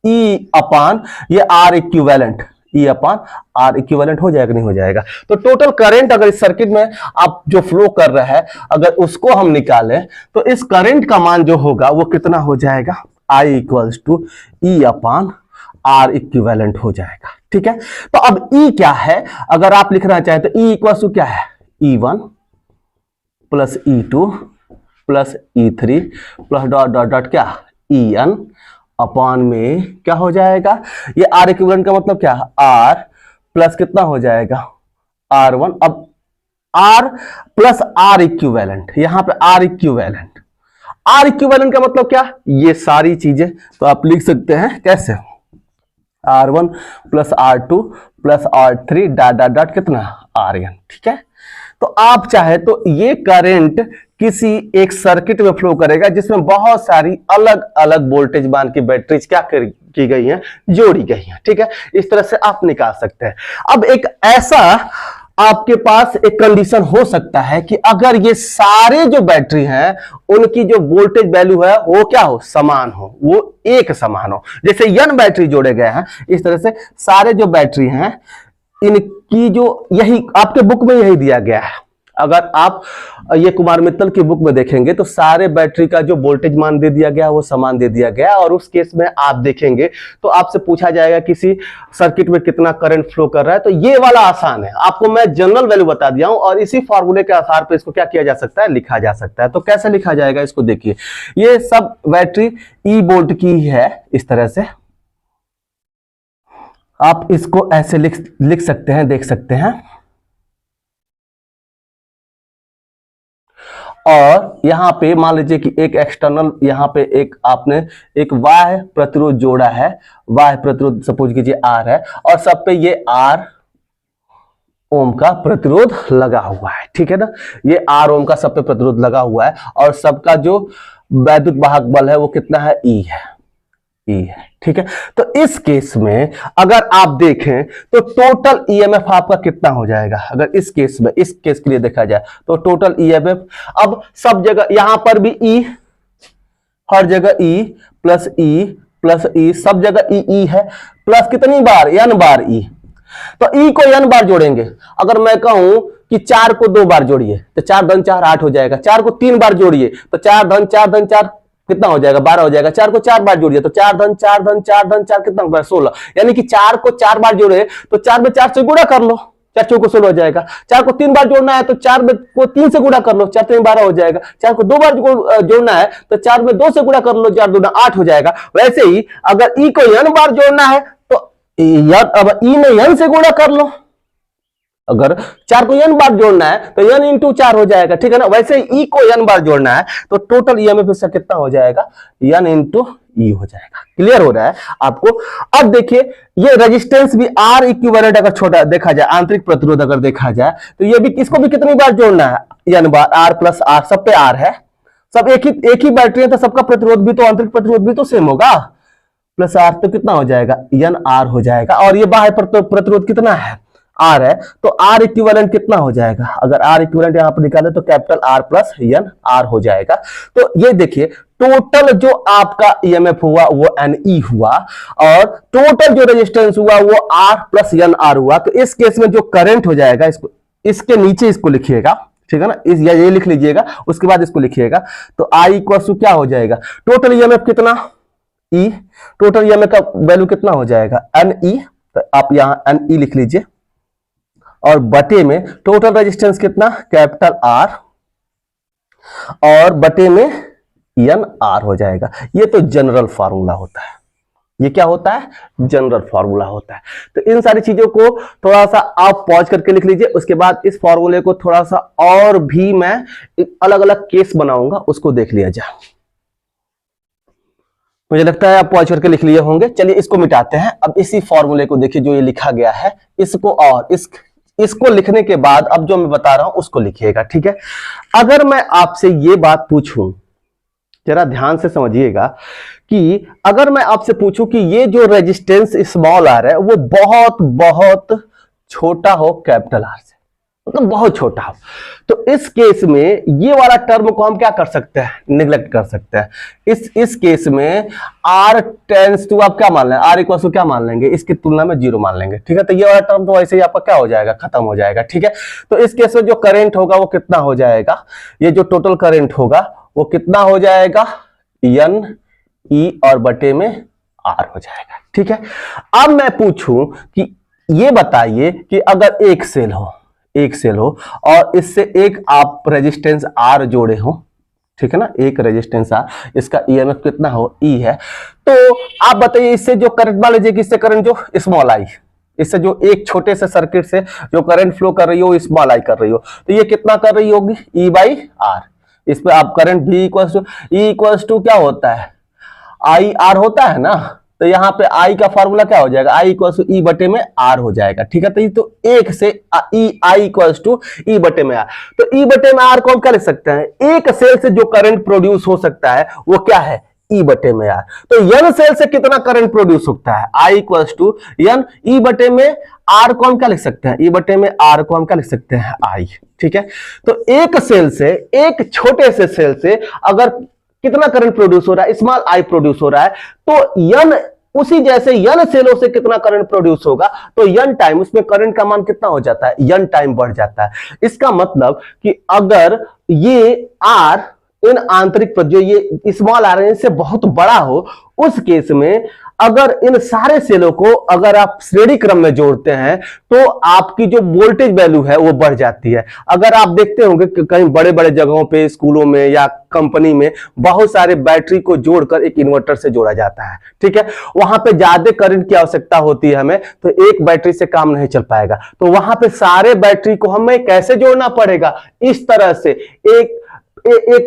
E अपान ये R equivalent, E upon R equivalent हो जाएगा, नहीं हो जाएगा। तो टोटल करंट अगर इस सर्किट में आप जो फ्लो कर रहा है अगर उसको हम निकालें तो इस करंट का मान जो होगा वो कितना हो जाएगा, I equals to E upon R equivalent हो जाएगा, ठीक है। तो अब E क्या है, अगर आप लिखना चाहें तो E इक्वल्स टू क्या है, E1 plus E2 plus E3 plus dot dot dot क्या, En अपान में क्या हो जाएगा, ये R इक्विवेलेंट का मतलब क्या है, R प्लस कितना हो जाएगा, R1। अब R प्लस R इक्विवेलेंट, यहां पे R इक्विवेलेंट, R इक्विवेलेंट का मतलब क्या, ये सारी चीजें तो आप लिख सकते हैं कैसे, R1 plus R2 plus R3 dot dot dot कितना Rn, ठीक है। तो आप चाहे तो ये करंट किसी एक सर्किट में फ्लो करेगा जिसमें बहुत सारी अलग अलग वोल्टेज मान की बैटरीज क्या की गई हैं, जोड़ी गई हैं, ठीक है। इस तरह से आप निकाल सकते हैं। अब एक ऐसा आपके पास एक कंडीशन हो सकता है कि अगर ये सारे जो बैटरी हैं उनकी जो वोल्टेज वैल्यू है वो क्या हो, समान हो, वो एक समान हो। जैसे n बैटरी जोड़े गए हैं इस तरह से सारे जो बैटरी हैं इनकी जो, यही आपके बुक में यही दिया गया है। अगर आप ये कुमार मित्तल की बुक में देखेंगे तो सारे बैटरी का जो वोल्टेज मान दे दिया गया वो समान दे दिया गया। और उस केस में आप देखेंगे तो आपसे पूछा जाएगा किसी सर्किट में कितना करंट फ्लो कर रहा है, तो ये वाला आसान है, आपको मैं जनरल वैल्यू बता दिया हूं और इसी फॉर्मूले के आधार पर इसको क्या किया जा सकता है, लिखा जा सकता है। तो कैसे लिखा जाएगा इसको देखिए, ये सब बैटरी E वोल्ट की है, इस तरह से आप इसको ऐसे लिख सकते हैं, देख सकते हैं। और यहां पे मान लीजिए कि एक एक्सटर्नल, यहां पे एक आपने एक बाह्य प्रतिरोध जोड़ा है, बाह्य प्रतिरोध सपोज कीजिए R है और सब पे ये R ओम का प्रतिरोध लगा हुआ है, ठीक है ना। ये R ओम का सब पे प्रतिरोध लगा हुआ है और सबका जो वैद्युत वाहक बल है वो कितना है, E है, E है, ठीक है। तो इस केस में अगर आप देखें तो टोटल ईएमएफ आपका कितना हो जाएगा, अगर इस केस में, इस केस के लिए देखा जाए तो टोटल ईएमएफ, अब सब जगह यहां पर भी E, हर जगह E प्लस E, सब जगह E है, प्लस कितनी बार, n बार E। तो E को n बार जोड़ेंगे। अगर मैं कहूं कि 4 को 2 बार जोड़िए तो 4 धन 4 8 हो जाएगा, 4 को 3 बार जोड़िए तो 4 धन 4 कितना हो जाएगा, 12 हो जाएगा, 4 को 4 बार जोड़िए तो 4 धन 4 कितना होगा, 16। यानी कि 4 को 4 बार जोड़े तो 4 में 4 से गुणा कर लो, 4 चौको 16 हो जाएगा। 4 को 3 बार जोड़ना है तो 4 में को 3 से गुणा कर लो, 4 3 12 हो जाएगा। 4 को 2 बार जोड़ना है तो 4 में 2 से गुणा कर लो, 4 2 8 हो जाएगा। वैसे ही अगर E को n बार जोड़ना है तो अब E में n से गुणा कर लो, अगर 4 को n बार जोड़ना है तो n इंटू 4 हो जाएगा, ठीक है ना। वैसे ही E को n बार जोड़ना है तो टोटल ईएमएफ इसका कितना हो जाएगा, n इंटू E हो जाएगा। क्लियर हो रहा है आपको। अब देखिए ये रेजिस्टेंस भी R इक्विवेलेंट अगर छोटा देखा जाए, आंतरिक प्रतिरोध अगर देखा जाए तो ये भी, इसको भी कितनी बार जोड़ना है, n बार, R प्लस R, सब पे R है, सब एक ही बैटरी है तो सबका प्रतिरोध भी तो, आंतरिक प्रतिरोध भी तो सेम होगा, प्लस R तो कितना हो जाएगा, n R हो जाएगा। और ये बाह्य प्रतिरोध कितना है, R है, तो R इक्विवेलेंट कितना हो जाएगा, अगर R इक्विवेलेंट यहां पर निकाले तो capital R plus n R हो जाएगा। तो ये देखिए टोटल जो आपका ईएमएफ हुआ वो NE हुआ और टोटल जो रेजिस्टेंस हुआ वो R प्लस n R हुआ। तो इस केस में जो करंट हो जाएगा, इसको इसके नीचे इसको लिखिएगा, ठीक है ना, इस ये लिख लीजिएगा, उसके बाद इसको लिखिएगा। तो I इक्वल टू क्या हो जाएगा, टोटल ईएमएफ कितना E, टोटल ईएमएफ का वैल्यू कितना हो जाएगा NE, तो आप यहां NE लिख लीजिए और बटे में टोटल रेजिस्टेंस कितना, कैपिटल R और बटे में n R हो जाएगा। ये तो जनरल फार्मूला होता है, ये क्या होता है, जनरल फार्मूला होता है। तो इन सारी चीजों को थोड़ा सा आप पॉज करके लिख लीजिए, उसके बाद इस फार्मूले को थोड़ा सा और भी मैं अलग अलग केस बनाऊंगा, उसको देख लिया जाए। मुझे लगता है आप पॉज करके लिख लिए होंगे। चलिए इसको मिटाते हैं। अब इसी फॉर्मूले को देखिए जो ये लिखा गया है, इसको और इसको लिखने के बाद अब जो मैं बता रहा हूं उसको लिखिएगा, ठीक है। अगर मैं आपसे ये बात पूछूं, जरा ध्यान से समझिएगा, कि अगर मैं आपसे पूछूं कि ये जो रेजिस्टेंस स्मॉल आर है वो बहुत बहुत छोटा हो कैपिटल आर से, मतलब बहुत छोटा हो, तो इस केस में ये वाला टर्म को हम क्या कर सकते हैं, निगलेक्ट कर सकते हैं। इस केस में r टेंस टू आप क्या मान लेंगे, r इक्वल टू क्या मान लेंगे, इसकी तुलना में 0 मान लेंगे, ठीक है। तो ये वाला टर्म तो वैसे ही आपका क्या हो जाएगा, खत्म हो जाएगा, ठीक है। तो इस केस में जो करंट होगा वो कितना हो जाएगा, ये जो टोटल करंट होगा वो कितना हो जाएगा, n e और बटे में r हो जाएगा, ठीक है। अब मैं पूछूं कि ये बताइए कि अगर एक सेल हो और इससे एक आप रेजिस्टेंस R जोड़े हो, ठीक है ना, एक रेजिस्टेंस R, इसका EMF कितना हो, E है, तो आप बताइए इससे जो करंट, मान लीजिए कि इससे करंट जो स्मॉल आई, इससे जो एक छोटे से सर्किट से जो करंट फ्लो कर रही हो स्मॉल आई कर रही हो, तो ये कितना कर रही होगी, E बाई R। इस पे आप करंट भी इक्वल्स टू क्या होता है, आई आर होता है ना, तो यहाँ पे आई का फॉर्मूला क्या हो जाएगा, आई इक्वल टू ई बटे में आर हो जाएगा, ठीक है। तो एक से आई इक्वल टू ई बटे में आर, तो ई बटे में आर को हम क्या लिख सकते हैं, एक सेल से जो करंट प्रोड्यूस हो सकता है वो क्या है, ई बटे में आर। तो एन सेल से कितना करंट प्रोड्यूस होता है, आई इक्वल टू एन ई बटे में आर को हम क्या लिख सकते हैं, ई बटे में आर को हम क्या लिख सकते हैं, आई, ठीक है। तो एक सेल से, एक छोटे से सेल से अगर कितना करंट प्रोड्यूस हो रहा है, स्मॉल आई प्रोड्यूस हो रहा है, तो यन उसी जैसे यन सेलों से कितना करंट प्रोड्यूस होगा, तो यन टाइम उसमें करंट का मान कितना हो जाता है, यन टाइम बढ़ जाता है। इसका मतलब कि अगर ये आर इन आंतरिक पर जो ये स्मॉल आर है इससे बहुत बड़ा हो, उस केस में अगर इन सारे सेलों को अगर आप श्रेणी क्रम में जोड़ते हैं तो आपकी जो वोल्टेज वैल्यू है वो बढ़ जाती है। अगर आप देखते होंगे कि कहीं बड़े बड़े जगहों पे, स्कूलों में या कंपनी में बहुत सारे बैटरी को जोड़कर एक इन्वर्टर से जोड़ा जाता है, ठीक है। वहां पे ज्यादा करंट की आवश्यकता होती है हमें, तो एक बैटरी से काम नहीं चल पाएगा, तो वहां पे सारे बैटरी को हमें कैसे जोड़ना पड़ेगा, इस तरह से एक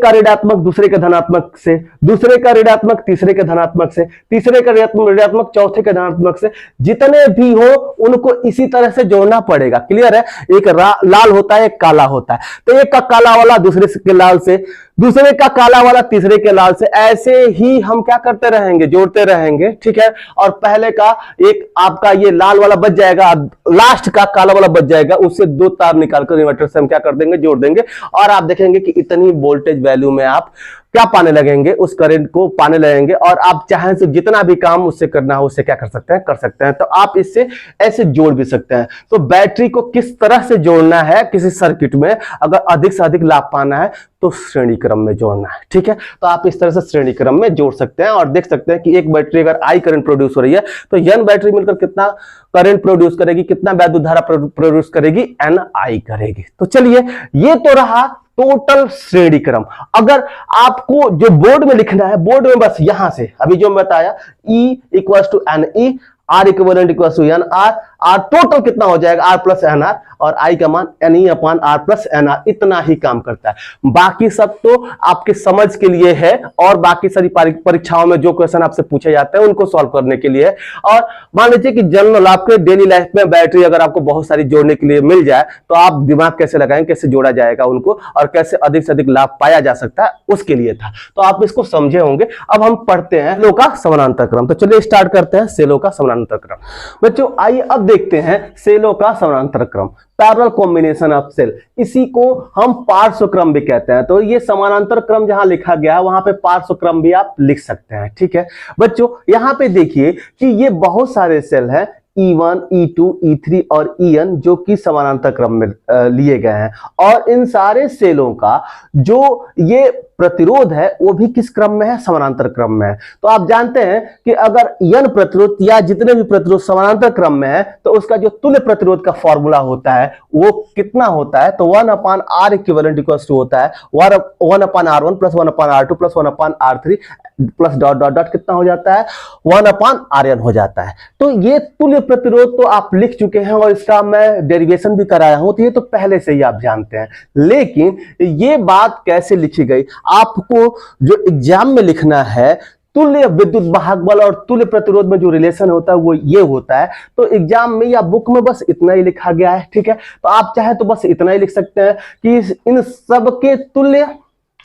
का ऋणात्मक दूसरे के धनात्मक से, दूसरे का ऋणात्मक तीसरे के धनात्मक से, तीसरे का ऋणात्मक चौथे के धनात्मक से, जितने भी हो उनको इसी तरह से जोड़ना पड़ेगा। क्लियर है, एक लाल होता है, एक काला होता है, तो एक का काला वाला दूसरे के लाल से, दूसरे का काला वाला तीसरे के लाल से, ऐसे ही हम क्या करते रहेंगे, जोड़ते रहेंगे, ठीक है। और पहले का एक आपका ये लाल वाला बच जाएगा, लास्ट का काला वाला बच जाएगा, उससे दो तार निकालकर इन्वर्टर से हम क्या कर देंगे, जोड़ देंगे, और आप देखेंगे कि इतनी वोल्टेज वैल्यू में आप क्या पाने लगेंगे, उस करंट को पाने लगेंगे, और आप चाहें तो जितना भी काम उससे करना हो उससे क्या कर सकते हैं, कर सकते हैं। तो आप इससे ऐसे जोड़ भी सकते हैं। तो बैटरी को किस तरह से जोड़ना है किसी सर्किट में, अगर अधिक से अधिक लाभ पाना है तो श्रेणी क्रम में जोड़ना है, ठीक है। तो आप इस तरह से श्रेणी क्रम में जोड़ सकते हैं और देख सकते हैं कि एक बैटरी अगर आई करंट प्रोड्यूस हो रही है तो एन बैटरी मिलकर कितना करंट प्रोड्यूस करेगी, कितना वैद्युत धारा प्रोड्यूस करेगी, एन आई करेगी। तो चलिए, ये तो रहा टोटल श्रेणी क्रम। अगर आपको जो बोर्ड में लिखना है, बोर्ड में बस यहां से अभी जो मैं बताया, E equal to N E, R equivalent equal to N R, R total कितना हो जाएगा, आर प्लस एन आर, और आई का मान N E upon R plus N R, इतना ही काम करता है। बाकी सब तो आपके समझ के लिए है, और बाकी सारी परीक्षाओं में जो क्वेश्चन आपसे पूछे जाते हैं उनको सॉल्व करने के लिए है। और मान लीजिए कि जनरल आपके डेली लाइफ में बैटरी अगर आपको बहुत सारी जोड़ने के लिए मिल जाए तो आप दिमाग कैसे लगाएंगे, कैसे जोड़ा जाएगा उनको, और कैसे अधिक से अधिक लाभ पाया जा सकता है, उसके लिए था। तो आप इसको समझे होंगे। अब हम पढ़ते हैं सेलों का समानांतर क्रम। तो चलिए स्टार्ट करते हैं सेलों का समानांतर क्रम। बच्चों आइए अब देखते हैं सेलों का समानांतर क्रम, पैरेलल कॉम्बिनेशन ऑफ सेल। इसी को हम पार्श्व क्रम भी कहते हैं। तो ये समानांतर क्रम जहां लिखा गया है वहां पे पार्श्व क्रम भी आप लिख सकते हैं, ठीक है। बच्चों यहां पे देखिए कि ये बहुत सारे सेल हैं, E1, E2, E3 और En, जो कि समानांतर क्रम में लिए गए हैं, और इन सारे सेलों का जो ये प्रतिरोध है वो भी किस क्रम में है, समानांतर क्रम में है। तो आप जानते हैं कि अगर n प्रतिरोध या जितने भी प्रतिरोध समानांतर क्रम में है तो उसका जो तुल्य प्रतिरोध का फॉर्मूला होता है वो कितना होता है, तो 1/R इक्विवेलेंट इक्वल्स टू होता है 1/R1 plus 1/R2 plus 1/R3 plus dot dot dot कितना हो जाता है, 1/Rn हो जाता है। तो ये तुल्य प्रतिरोध तो आप लिख चुके हैं और इसका मैं डेरिवेशन भी कराया हूं, तो ये तो पहले से ही आप जानते हैं। लेकिन ये बात कैसे लिखी गई, आपको जो एग्जाम में लिखना है तुल्य विद्युत वाहक बल और तुल्य प्रतिरोध में जो रिलेशन होता है वो ये होता है। तो एग्जाम में या बुक में बस इतना ही लिखा गया है, ठीक है। तो आप चाहे तो बस इतना ही लिख सकते हैं कि इन सब के तुल्य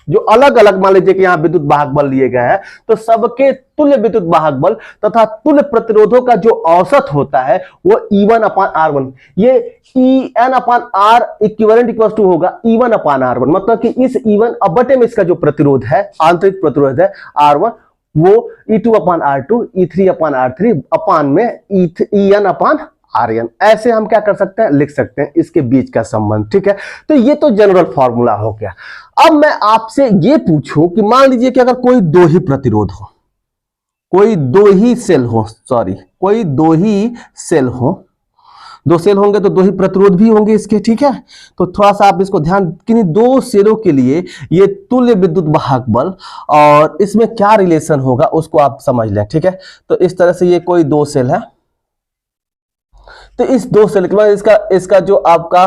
जो अलग अलग, मान लीजिए कि यहाँ विद्युत वाहक बल लिए गए हैं, तो सबके तुल्य विद्युत वाहक बल तथा तुल्य प्रतिरोधों का जो औसत होता है वो E1/R1। ये En/R इक्विवेलेंट इक्वल टू होगा E1/R1, मतलब कि इस E1 अब बटे में इसका जो प्रतिरोध है, आंतरिक प्रतिरोध है R1, वो E2/R2, E3/R3 अपान में En/Rn। ऐसे हम क्या कर सकते हैं, लिख सकते हैं इसके बीच का संबंध, ठीक है। तो ये तो जनरल फॉर्मूला हो गया। अब मैं आपसे ये पूछूं कि मान लीजिए कि अगर कोई दो ही प्रतिरोध हो, कोई दो ही सेल हो, कोई दो ही सेल हो, दो सेल होंगे तो दो ही प्रतिरोध भी होंगे इसके, ठीक है। तो थोड़ा सा आप इसको ध्यान, कि दो सेलों के लिए ये तुल्य विद्युत वाहक बल और इसमें क्या रिलेशन होगा उसको आप समझ लें, ठीक है। तो इस तरह से ये कोई दो सेल है, तो इस दो सेल के बाद इसका जो आपका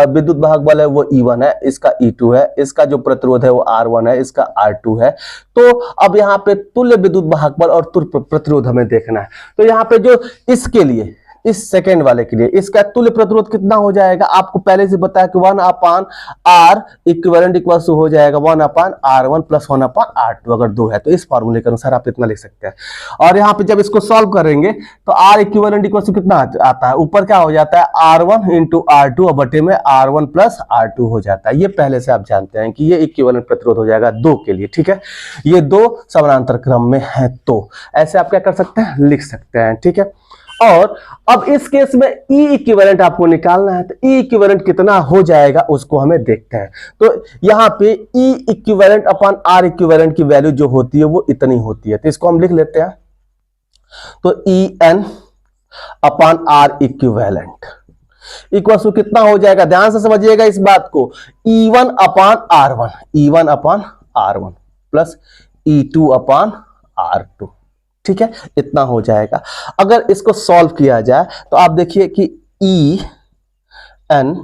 विद्युत वाहक बल है वो E1 है, इसका E2 है, इसका जो प्रतिरोध है वो R1 है, इसका R2 है। तो अब यहाँ पे तुल्य विद्युत वाहक बल और तुल्य प्रतिरोध हमें देखना है। तो यहाँ पे जो इसके लिए, इस सेकेंड वाले के लिए इसका तुल्य प्रतिरोध कितना हो जाएगा, आपको पहले से बताया कि 1/R इक्विवेलेंट इक्वल टू हो जाएगा 1/R1 प्लस 1/R2। अगर दो है तो इस फॉर्मूले के अनुसार आप इतना लिख सकते हैं। और यहाँ पे जब इसको सॉल्व करेंगे तो R इक्विवेलेंट इक्वल टू कितना आता है, ऊपर क्या हो जाता है R1 इंटू R2 और बटे में R1 प्लस R2 हो जाता है। ये पहले से आप जानते हैं कि ये इक्विवेलेंट प्रतिरोध हो जाएगा दो के लिए, ठीक है। ये दो समानांतर क्रम में है, तो ऐसे आप क्या कर सकते हैं, लिख सकते हैं, ठीक है। और अब इस केस में E इक्विवेलेंट आपको निकालना है, तो E इक्विवेलेंट कितना हो जाएगा उसको हमें देखते हैं। तो यहाँ पे E equivalent upon R equivalent की वैल्यू जो होती है वो इतनी होती है, तो इसको हम लिख लेते हैं। तो En upon R equivalent equal to कितना हो जाएगा, ध्यान से समझिएगा इस बात को, E1/R1 प्लस E2/R2, ठीक है, इतना हो जाएगा। अगर इसको सॉल्व किया जाए तो आप देखिए कि En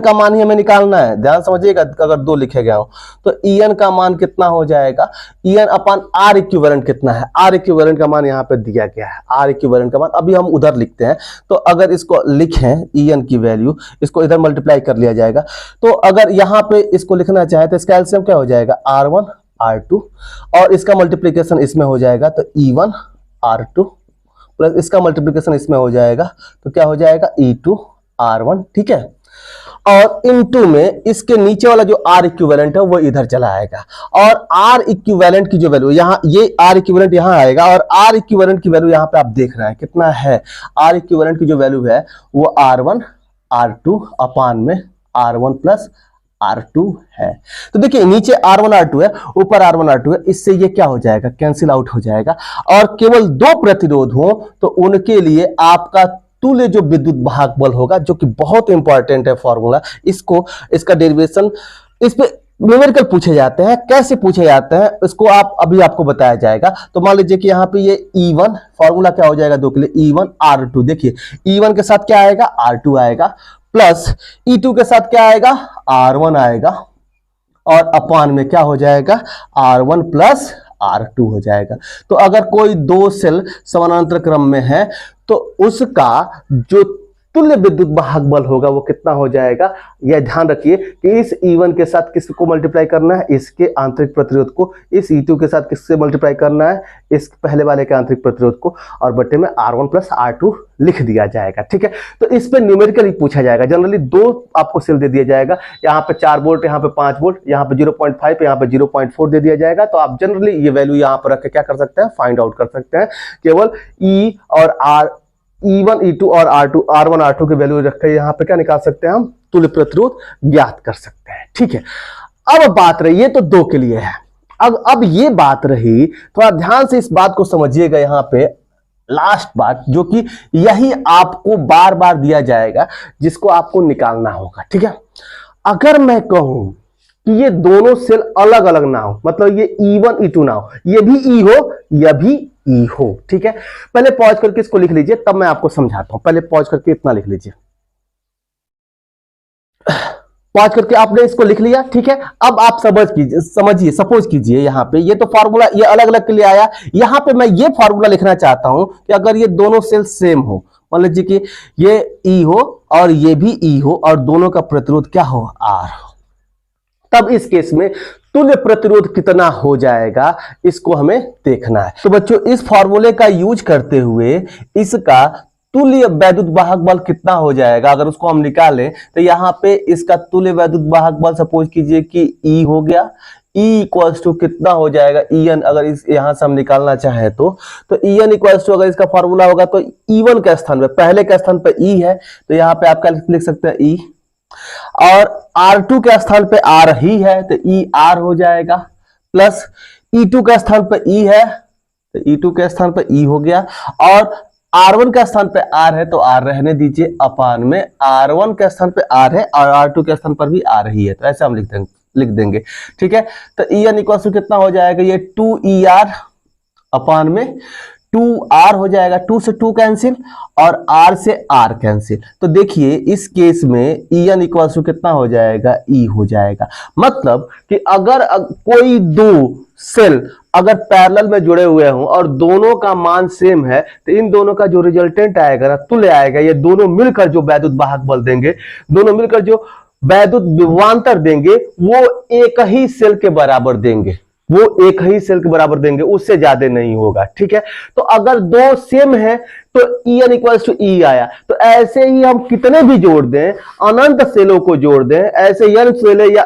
का मान ही हमें निकालना है, ध्यान समझिएगा। अगर दो लिखे गया हो तो En का मान कितना हो जाएगा, En/R इक्विवेलेंट कितना है, R इक्विवेलेंट का मान यहाँ पे दिया गया है, R इक्विवेलेंट का मान अभी हम उधर लिखते हैं। तो अगर इसको लिखें En की वैल्यू, इसको इधर मल्टीप्लाई कर लिया जाएगा। तो अगर यहाँ पे इसको लिखना चाहे तो इसका एलसीएम क्या हो जाएगा, R1 R2 और इसका मल्टीप्लिकेशन इसमें हो जाएगा तो E1 R2 प्लस इसका मल्टीप्लिकेशन इसमें हो जाएगा तो क्या हो जाएगा E2 R1, ठीक है। और इनटू में इसके नीचे वाला जो R इक्विवेलेंट है वो इधर चला आएगा और R इक्विवेलेंट की जो वैल्यू यहाँ, ये R इक्विवेलेंट यहाँ आएगा और R इक्विवेलेंट की वैल्यू यहाँ पे आप देख रहे हैं कितना है, R इक्विवेलेंट की जो वैल्यू है वो R1 R2 अपान में R1 प्लस R2 है। तो देखिए नीचे R1 R2 है, ऊपर R1 R2 है, इससे ये क्या हो जाएगा, कैंसिल आउट हो जाएगा। और केवल दो प्रतिरोध हो तो उनके लिए आपका तुल्य जो विद्युत वाहक बल होगा, जो कि बहुत इंपॉर्टेंट है फॉर्मूला, इसको, इसका डेरिवेशन इस पे न्यूमेरिकल पूछे जाते हैं। कैसे पूछे जाते हैं इसको अभी आपको बताया जाएगा। तो मान लीजिए कि यहाँ पे ये E1 फॉर्मूला क्या हो जाएगा दो के लिए, E1 R2, देखिए E1 के साथ क्या आएगा, R2 आएगा, प्लस E2 के साथ क्या आएगा, R1 आएगा, और अपान में क्या हो जाएगा, R1 प्लस R2 हो जाएगा। तो अगर कोई दो सेल समानांतर क्रम में है तो उसका जो तुल्य विद्युत वाहक बल होगा वो कितना हो जाएगा, यह ध्यान रखिए कि इस E1 के साथ किसको मल्टीप्लाई करना है, इसके आंतरिक प्रतिरोध को, इस E2 के साथ किससे मल्टीप्लाई करना है, इस पहले वाले के आंतरिक प्रतिरोध को, और बटे में R1 प्लस R2 लिख दिया जाएगा, ठीक है। तो इस पे न्यूमेरिकली पूछा जाएगा। जनरली दो आपको सेल दे दिया जाएगा, यहाँ पे 4 वोल्ट, यहाँ पे 5 वोल्ट, यहाँ पे 0.5, यहाँ पे 0.4 दे दिया जाएगा। तो आप जनरली ये वैल्यू यहाँ पर रख के क्या कर सकते हैं, फाइंड आउट कर सकते हैं। केवल E और E1 E2 और R1 R2 की वैल्यू रख के यहाँ पे क्या निकाल सकते हैं, हम तुल्य प्रतिरोध ज्ञात कर सकते हैं, ठीक है। अब बात रही, ये तो दो के लिए है। अब ये बात रही, थोड़ा ध्यान से इस बात को समझिएगा, यहाँ पे लास्ट बात जो कि यही आपको बार बार दिया जाएगा, जिसको आपको निकालना होगा, ठीक है। अगर मैं कहूं कि ये दोनों सेल अलग अलग ना हो, मतलब ये E1 E2 ना हो, ये भी E हो, यह भी E हो, ठीक है। पहले पॉज करके इसको लिख लीजिए, तब मैं आपको समझाता हूं। पहले पॉज करके इतना लिख लीजिए। पॉज करके आपने इसको लिख लिया, ठीक है। अब आप समझिए, सपोज कीजिए यहाँ पे ये तो फॉर्मूला ये अलग अलग के लिए आया, यहाँ पे मैं ये फॉर्मूला लिखना चाहता हूं कि अगर ये दोनों सेल सेम हो, मान लीजिए कि ये ई हो और ये भी ई हो और दोनों का प्रतिरोध क्या हो, आर हो, तब इस केस में तुल्य प्रतिरोध कितना हो जाएगा इसको हमें देखना है। तो बच्चों इस फॉर्मूले का यूज करते हुए इसका तुल्य वैद्युत वाहक बल कितना हो जाएगा, अगर उसको हम निकालें तो यहाँ पे इसका तुल्य वैद्युत वाहक बल सपोज कीजिए कि E हो गया, E इक्वल्स टू कितना हो जाएगा En, अगर इस यहां से हम निकालना चाहें तो En इक्वल्स टू, अगर इसका फॉर्मूला होगा तो E1 के स्थान पे, पहले के स्थान पे E है तो यहाँ पे आप क्या लिख सकते हैं E, और R2 के स्थान पे R ही है तो ER हो जाएगा, प्लस E2 के स्थान पे E है तो E2 के स्थान पे E हो गया, और R1 के स्थान पे R है तो R रहने दीजिए, अपान में R1 के स्थान पे R है और R2 के स्थान पर भी R ही है, तो ऐसे हम लिख देंगे, ठीक है। तो En इक्वल टू कितना हो जाएगा, ये 2ER अपान में 2R हो जाएगा, 2 से 2 कैंसिल और R से R कैंसिल। तो देखिए इस केस में En इक्वल टू कितना हो जाएगा, E हो जाएगा। मतलब कि अगर कोई दो सेल अगर पैरेलल में जुड़े हुए हों और दोनों का मान सेम है तो इन दोनों का जो रिजल्टेंट आएगा ना, तुल्य आएगा, ये दोनों मिलकर जो वैद्युत वाहक बल देंगे, दोनों मिलकर जो वैद्युत विभवांतर देंगे वो एक ही सेल के बराबर देंगे, वो एक ही सेल के बराबर देंगे, उससे ज्यादा नहीं होगा, ठीक है। तो अगर दो सेम है तो En इक्वल्स टू E आया, तो ऐसे ही हम कितने भी जोड़ दें, अनंत सेलों को जोड़ दें, ऐसे n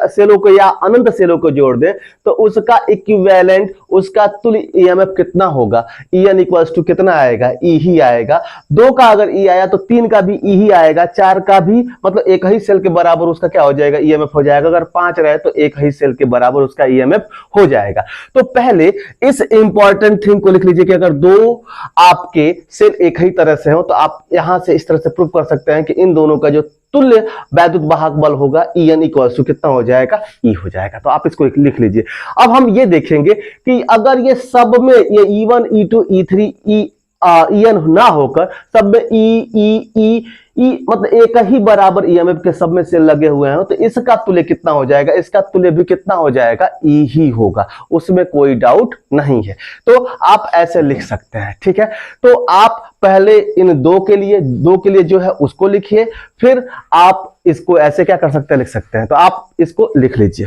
सेलों को या अनंत सेलों को जोड़ दें तो उसका इक्विवेलेंट, उसका तुल्य EMF कितना होगा, En इक्वल्स टू कितना आएगा, E ही आएगा। 2 का अगर E आया तो 3 का भी E ही आएगा, 4 का भी, मतलब एक ही सेल के बराबर उसका क्या हो जाएगा, EMF हो जाएगा। अगर 5 रहे तो एक ही सेल के बराबर उसका EMF हो जाएगा। तो पहले इस इंपॉर्टेंट थिंग को लिख लीजिए कि अगर दो आपके सेल एक ही तरह से हो तो आप यहां से इस तरह से प्रूव कर सकते हैं कि इन दोनों का जो तुल्य वैद्युत वाहक बल होगा En इक्वल्स टू कितना हो जाएगा, E हो जाएगा। तो आप इसको लिख लीजिए। अब हम ये देखेंगे कि अगर ये सब में ये E1 E2 E3 En ना होकर सब में E मतलब एक ही बराबर EMF के सब में सेल लगे हुए हैं तो इसका तुल्य कितना हो जाएगा, इसका तुल्य भी कितना हो जाएगा, E ही होगा, उसमें कोई डाउट नहीं है। तो आप ऐसे लिख सकते हैं, ठीक है। तो आप पहले इन दो के लिए जो है उसको लिखिए, फिर आप इसको ऐसे क्या कर सकते हैं, लिख सकते हैं। तो आप इसको लिख लीजिए,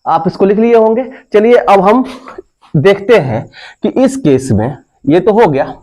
आप इसको लिख लिए होंगे। चलिए अब हम देखते हैं कि इस केस में ये तो हो गया।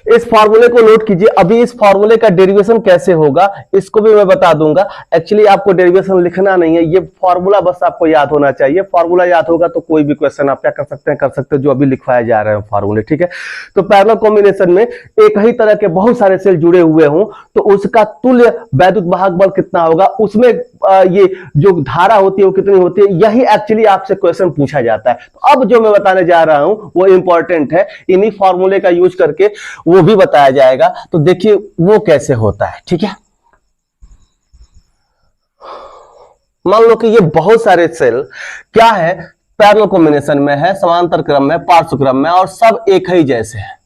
इस फॉर्मूले को नोट कीजिए। अभी इस फॉर्मूले का डेरिवेशन कैसे होगा इसको भी मैं बता दूंगा। एक्चुअली आपको डेरिवेशन लिखना नहीं है, ये फॉर्मूला बस आपको याद होना चाहिए। फॉर्मूला याद होगा तो कोई भी क्वेश्चन आप क्या कर सकते हैं जो अभी लिखवाए जा रहे हैं फॉर्मूले, ठीक है। तो पैरेलल कॉम्बिनेशन में एक ही तरह के बहुत सारे सेल जुड़े हुए हों तो उसका तुल्य वैद्युत वाहक बल कितना होगा, उसमें ये जो धारा होती है वो कितनी होती है, यही एक्चुअली आपसे क्वेश्चन पूछा जाता है। तो अब जो मैं बताने जा रहा हूं वो इंपॉर्टेंट है, इन्हीं फॉर्मूले का यूज करके वो भी बताया जाएगा। तो देखिए वो कैसे होता है, ठीक है। मान लो कि ये बहुत सारे सेल क्या है, पैरेलल कॉम्बिनेशन में है, समांतर क्रम में, पार्श्व क्रम में, और सब एक ही जैसे है।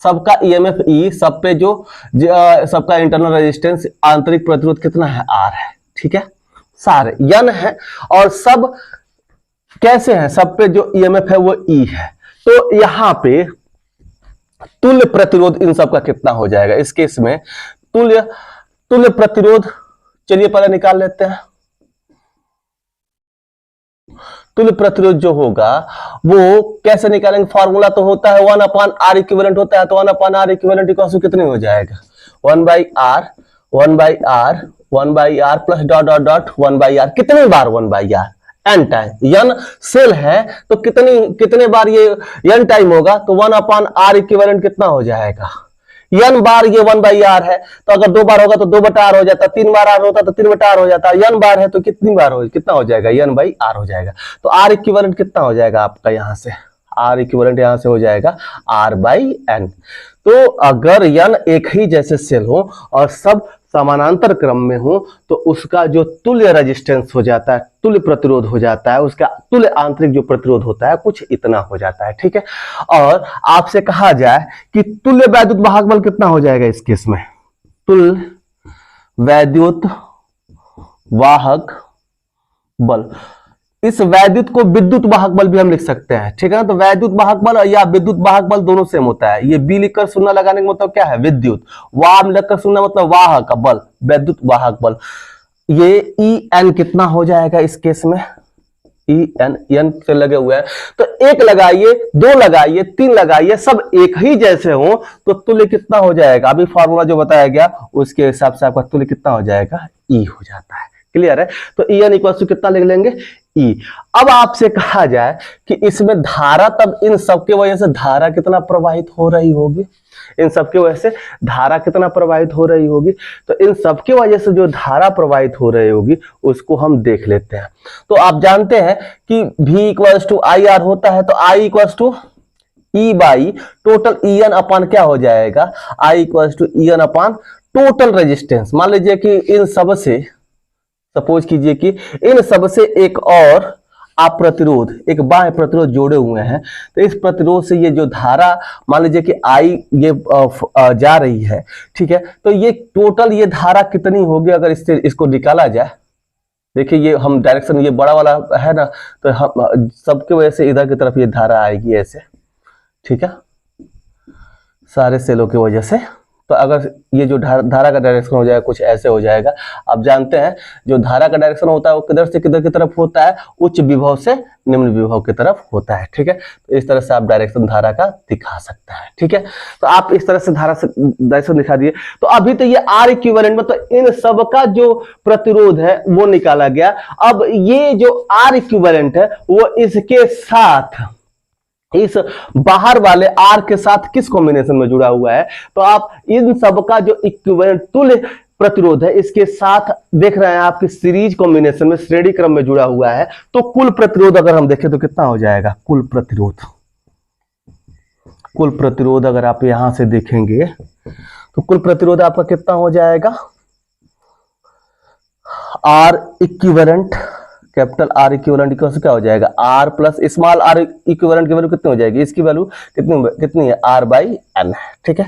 सबका EMF E, सब पे जो सबका इंटरनल रेजिस्टेंस, आंतरिक प्रतिरोध कितना है, R है, ठीक है। सारे N है और सब कैसे हैं, सब पे जो EMF है वो E है। तो यहां पे तुल्य प्रतिरोध इन सब का कितना हो जाएगा, इस केस में तुल्य प्रतिरोध चलिए पहले निकाल लेते हैं। तुल्य प्रतिरोध जो होगा वो कैसे निकालेंगे, फॉर्मूला तो होता है 1/R इक्विवेलेंट होता है, तो 1/R इक्विवेलेंट इक्वल कितने हो जाएगा, 1/R plus dot dot dot 1/R, कितने बार 1/R, n time. n cell है तो कितने बार ये n टाइम होगा, तो 1/R इक्विवेलेंट कितना हो जाएगा, n बार ये 1/R है तो अगर 2 बार होगा तो 2/R हो जाता, 3 बार R होता तो 3/R हो जाता, n बार है तो कितना हो जाएगा, n/R हो जाएगा। तो R इक्विवेलेंट कितना हो जाएगा आपका, यहां से R इक्विवेलेंट यहां से हो जाएगा R/n। तो अगर n एक ही जैसे सेल हो और सब समानांतर क्रम में हो तो उसका जो तुल्य रेजिस्टेंस हो जाता है, तुल्य प्रतिरोध हो जाता है, उसका तुल्य आंतरिक जो प्रतिरोध होता है कुछ इतना हो जाता है, ठीक है। और आपसे कहा जाए कि तुल्य वैद्युत वाहक बल कितना हो जाएगा इस केस में, तुल्य वैद्युत वाहक बल। इस वैद्युत को विद्युत वाहक बल भी हम लिख सकते हैं, ठीक है ना। तो वैद्युत वाहक बल या विद्युत वाहक बल दोनों सेम होता है। ये बी लिखकर शून्य लगाने का मतलब क्या है, विद्युत। वाम लिखकर शून्य मतलब वाहक बल, वैद्युत वाहक बल। ये ई एन कितना हो जाएगा इस केस में, ई एन, एन से लगे हुए हैं तो एक लगाइए, दो लगाइए, तीन लगाइए, सब एक ही जैसे हो तो तुल्य कितना हो जाएगा। अभी फॉर्मूला जो बताया गया उसके हिसाब से आपका तुल्य कितना हो जाएगा, ई हो जाता है। क्लियर है। तो ई एन इक्वल टू कितना लिख लेंगे, ई। अब आपसे कहा जाए कि इसमें धारा, तब इन सब की वजह से धारा कितना प्रवाहित हो रही होगी, इन सब की वजह से धारा कितना प्रवाहित हो रही होगी। तो इन सब की वजह से जो धारा प्रवाहित हो रही होगी उसको हम देख लेते हैं। तो आप जानते हैं कि V equals to I R होता है, तो I equals to E by total E N upon क्या हो जाएगा, I equals to E N upon total resistance. मान लीजिए कि इन सब से, सपोज कीजिए कि इन सब से एक और आप प्रतिरोध, एक बाह्य प्रतिरोध जोड़े हुए हैं, तो इस प्रतिरोध से ये जो धारा मान लीजिए कि आई ये जा रही है, ठीक है। तो ये टोटल ये धारा कितनी होगी अगर इससे इसको निकाला जाए। देखिए ये हम डायरेक्शन ये बड़ा वाला है ना, तो हम सबके वजह से इधर की तरफ ये धारा आएगी ऐसे, ठीक है, सारे सेलों की वजह से। तो अगर ये जो धारा का डायरेक्शन हो जाएगा कुछ ऐसे हो जाएगा। आप जानते हैं जो धारा का डायरेक्शन होता है वो किधर से किधर की तरफ होता है, उच्च विभव से निम्न विभव की तरफ होता है, ठीक है। तो इस तरह से आप डायरेक्शन धारा का दिखा सकते हैं, ठीक है। तो आप इस तरह से धारा से डायरेक्शन दिखा दिए। तो अभी तो ये आर इक्विवेलेंट में तो इन सब का जो प्रतिरोध है वो निकाला गया। अब ये जो आर इक्विवेलेंट है वो इसके साथ, इस बाहर वाले आर के साथ किस कॉम्बिनेशन में जुड़ा हुआ है। तो आप इन सब का जो इक्विवेलेंट तुल्य प्रतिरोध है इसके साथ देख रहे हैं आपकी सीरीज कॉम्बिनेशन में, श्रेणी क्रम में जुड़ा हुआ है। तो कुल प्रतिरोध अगर हम देखें तो कितना हो जाएगा, कुल प्रतिरोध अगर आप यहां से देखेंगे तो कुल प्रतिरोध आपका कितना हो जाएगा, R equivalent, capital R equivalent equal क्या हो जाएगा, R plus small R equivalent की वैल्यू कितनी हो जाएगी, इसकी वैल्यू कितनी है, आर बाई एन है, ठीक है।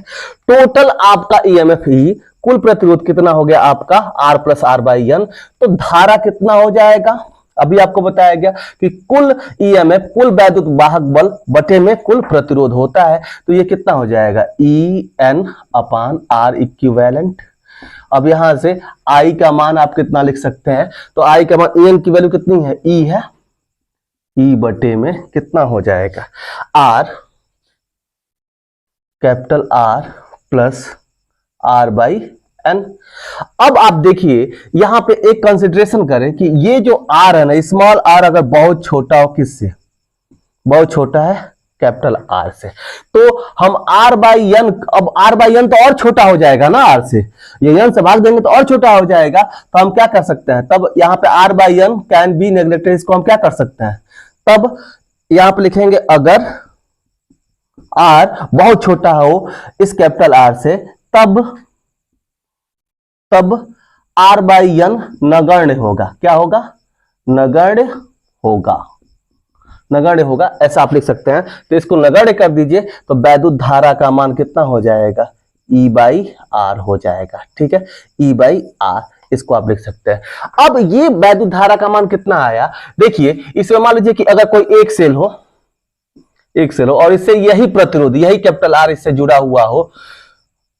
टोटल आपका ईएमएफ ई, कुल प्रतिरोध कितना हो गया आपका R plus R by N. तो धारा कितना हो जाएगा, अभी आपको बताया गया कि कुल ईएमएफ, कुल वैद्युत वाहक बल बटे में कुल प्रतिरोध होता है। तो ये कितना हो जाएगा, E N upon R equivalent. अब यहां से I का मान आप कितना लिख सकते हैं, तो I का मान En की वैल्यू कितनी है, E है, E बटे में कितना हो जाएगा, R, capital R plus R by N। अब आप देखिए यहां पे एक कंसिडरेशन करें कि ये जो R है ना, स्मॉल r अगर बहुत छोटा हो, किससे बहुत छोटा है, कैपिटल आर से, तो हम आर बाई एन, अब आर बाई एन तो और छोटा हो जाएगा ना आर से, ये एन से भाग देंगे तो और छोटा हो जाएगा। तो हम क्या कर सकते हैं, तब यहाँ पे R by N can be neglected, इसको हम क्या कर सकते हैं, तब यहाँ पे लिखेंगे अगर आर बहुत छोटा हो इस कैपिटल आर से, तब आर बाई एन नगण्य होगा, क्या होगा, नगण्य होगा, ऐसा आप लिख सकते हैं। तो इसको नगण्य कर दीजिए तो वैद्युत धारा का मान कितना हो जाएगा, E बाई आर हो जाएगा, ठीक है, E बाई आर, इसको आप लिख सकते हैं। अब ये वैद्युत धारा का मान कितना आया, देखिए इसमें मान लीजिए कि अगर कोई एक सेल हो और इससे यही प्रतिरोध, यही कैपिटल आर इससे जुड़ा हुआ हो,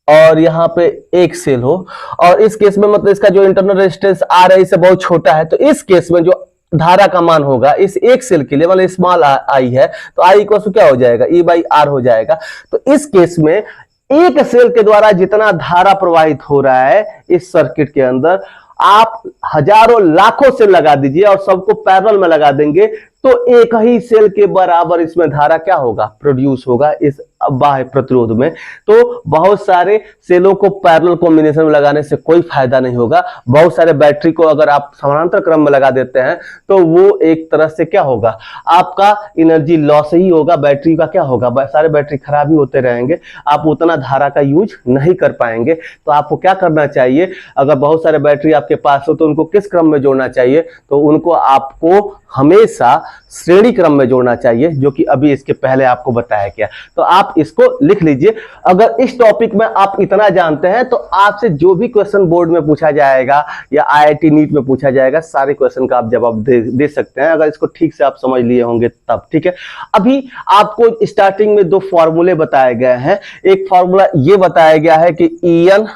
और यहाँ पे एक सेल हो, और इस केस में मतलब इसका जो इंटरनल रेजिस्टेंस आर है इससे बहुत छोटा है, तो इस केस में जो धारा का मान होगा इस एक सेल के लिए, मतलब स्मॉल आई है, तो आई इक्वल टू क्या हो जाएगा, ई बाई आर हो जाएगा। तो इस केस में एक सेल के द्वारा जितना धारा प्रवाहित हो रहा है इस सर्किट के अंदर, आप हजारों लाखों सेल लगा दीजिए और सबको पैरेलल में लगा देंगे तो एक ही सेल के बराबर इसमें धारा क्या होगा, प्रोड्यूस होगा इस बाह्य प्रतिरोध में। तो बहुत सारे सेलों को पैरेलल कॉम्बिनेशन में लगाने से कोई फायदा नहीं होगा। बहुत सारे बैटरी को अगर आप समानांतर क्रम में लगा देते हैं तो वो एक तरह से क्या होगा, आपका एनर्जी लॉस ही होगा, बैटरी का क्या होगा, सारे बैटरी खराब ही होते रहेंगे, आप उतना धारा का यूज नहीं कर पाएंगे। तो आपको क्या करना चाहिए, अगर बहुत सारे बैटरी आपके पास हो तो उनको किस क्रम में जोड़ना चाहिए, तो उनको आपको हमेशा श्रेणी क्रम में जोड़ना चाहिए, जो कि अभी इसके पहले आपको बताया गया। तो आप इसको लिख लीजिए। अगर इस टॉपिक में आप इतना जानते हैं तो आपसे जो भी क्वेश्चन बोर्ड में पूछा जाएगा या आईआईटी नीट में पूछा जाएगा, सारे क्वेश्चन का आप जवाब दे सकते हैं, अगर इसको ठीक से आप समझ लिए होंगे तब। ठीक है, अभी आपको स्टार्टिंग में दो फॉर्मूले बताए गए हैं। एक फॉर्मूला ये बताया गया है कि EN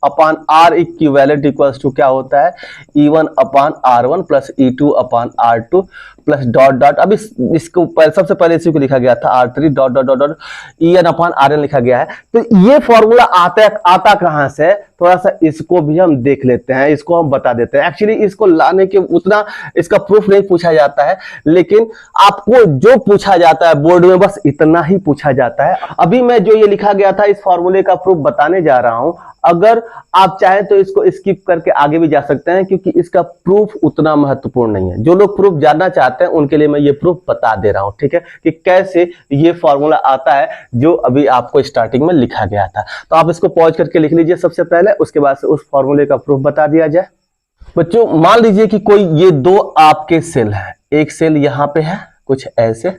upon R equivalent equals to क्या होता है, E1 upon R1 plus E2 upon R2 plus dot dot. अब इसको सबसे पहले इसी को लिखा गया था R3 dot dot dot dot EN अपान RN लिखा गया है। तो ये फॉर्मूला आता कहां से, थोड़ा सा इसको भी हम देख लेते हैं, इसको हम बता देते हैं। एक्चुअली इसको लाने के उतना इसका प्रूफ नहीं पूछा जाता है, लेकिन आपको जो पूछा जाता है बोर्ड में बस इतना ही पूछा जाता है। अभी मैं जो ये लिखा गया था इस फॉर्मूले का प्रूफ बताने जा रहा हूं। अगर आप चाहें तो इसको स्किप करके आगे भी जा सकते हैं, क्योंकि इसका प्रूफ उतना महत्वपूर्ण नहीं है। जो लोग प्रूफ जानना चाहते हैं उनके लिए मैं ये प्रूफ बता दे रहा हूं, ठीक है, कि कैसे ये फॉर्मूला आता है जो अभी आपको स्टार्टिंग में लिखा गया था। तो आप इसको पॉज करके लिख लीजिए सबसे पहले, उसके बाद से उस फॉर्मूले का प्रूफ बता दिया जाए। बच्चों मान लीजिए कि कोई ये दो आपके सेल है, एक सेल यहां पे है कुछ ऐसे